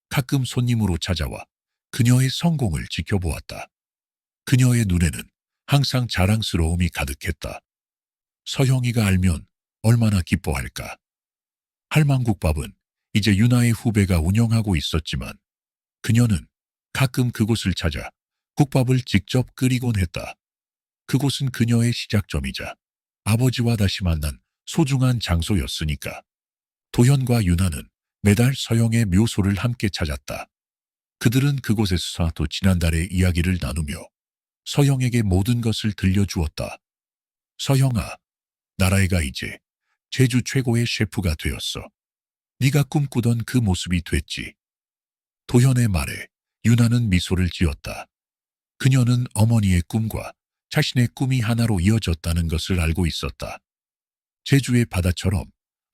가끔 손님으로 찾아와 그녀의 성공을 지켜보았다. 그녀의 눈에는 항상 자랑스러움이 가득했다. 서영이가 알면 얼마나 기뻐할까. 할망국밥은 이제 유나의 후배가 운영하고 있었지만 그녀는 가끔 그곳을 찾아 국밥을 직접 끓이곤 했다. 그곳은 그녀의 시작점이자 아버지와 다시 만난 소중한 장소였으니까. 도현과 유나는 매달 서영의 묘소를 함께 찾았다. 그들은 그곳에서 또 지난달의 이야기를 나누며 서영에게 모든 것을 들려주었다. 서영아, 나라이가 이제 제주 최고의 셰프가 되었어. 네가 꿈꾸던 그 모습이 됐지. 도현의 말에 유나는 미소를 지었다. 그녀는 어머니의 꿈과 자신의 꿈이 하나로 이어졌다는 것을 알고 있었다. 제주의 바다처럼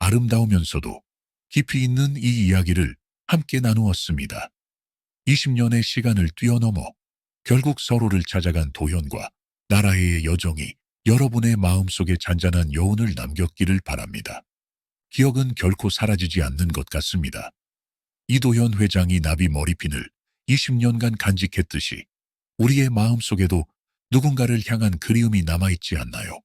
아름다우면서도 깊이 있는 이 이야기를 함께 나누었습니다. 20년의 시간을 뛰어넘어 결국 서로를 찾아간 도현과 나라의 여정이 여러분의 마음속에 잔잔한 여운을 남겼기를 바랍니다. 기억은 결코 사라지지 않는 것 같습니다. 이도현 회장이 나비 머리핀을 20년간 간직했듯이 우리의 마음속에도 누군가를 향한 그리움이 남아있지 않나요?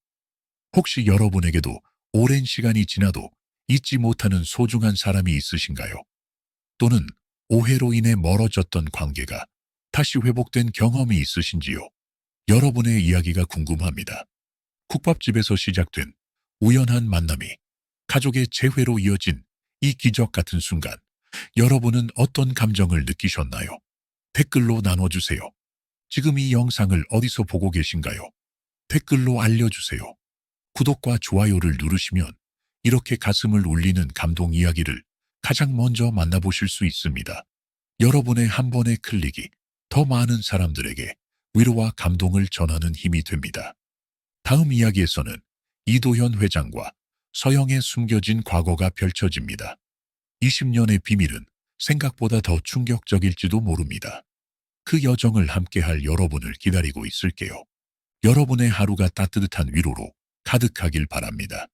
혹시 여러분에게도 오랜 시간이 지나도 잊지 못하는 소중한 사람이 있으신가요? 또는 오해로 인해 멀어졌던 관계가 다시 회복된 경험이 있으신지요? 여러분의 이야기가 궁금합니다. 국밥집에서 시작된 우연한 만남이 가족의 재회로 이어진 이 기적 같은 순간, 여러분은 어떤 감정을 느끼셨나요? 댓글로 나눠주세요. 지금 이 영상을 어디서 보고 계신가요? 댓글로 알려주세요. 구독과 좋아요를 누르시면 이렇게 가슴을 울리는 감동 이야기를 가장 먼저 만나보실 수 있습니다. 여러분의 한 번의 클릭이 더 많은 사람들에게 위로와 감동을 전하는 힘이 됩니다. 다음 이야기에서는 이도현 회장과 서영의 숨겨진 과거가 펼쳐집니다. 20년의 비밀은 생각보다 더 충격적일지도 모릅니다. 그 여정을 함께할 여러분을 기다리고 있을게요. 여러분의 하루가 따뜻한 위로로 가득하길 바랍니다.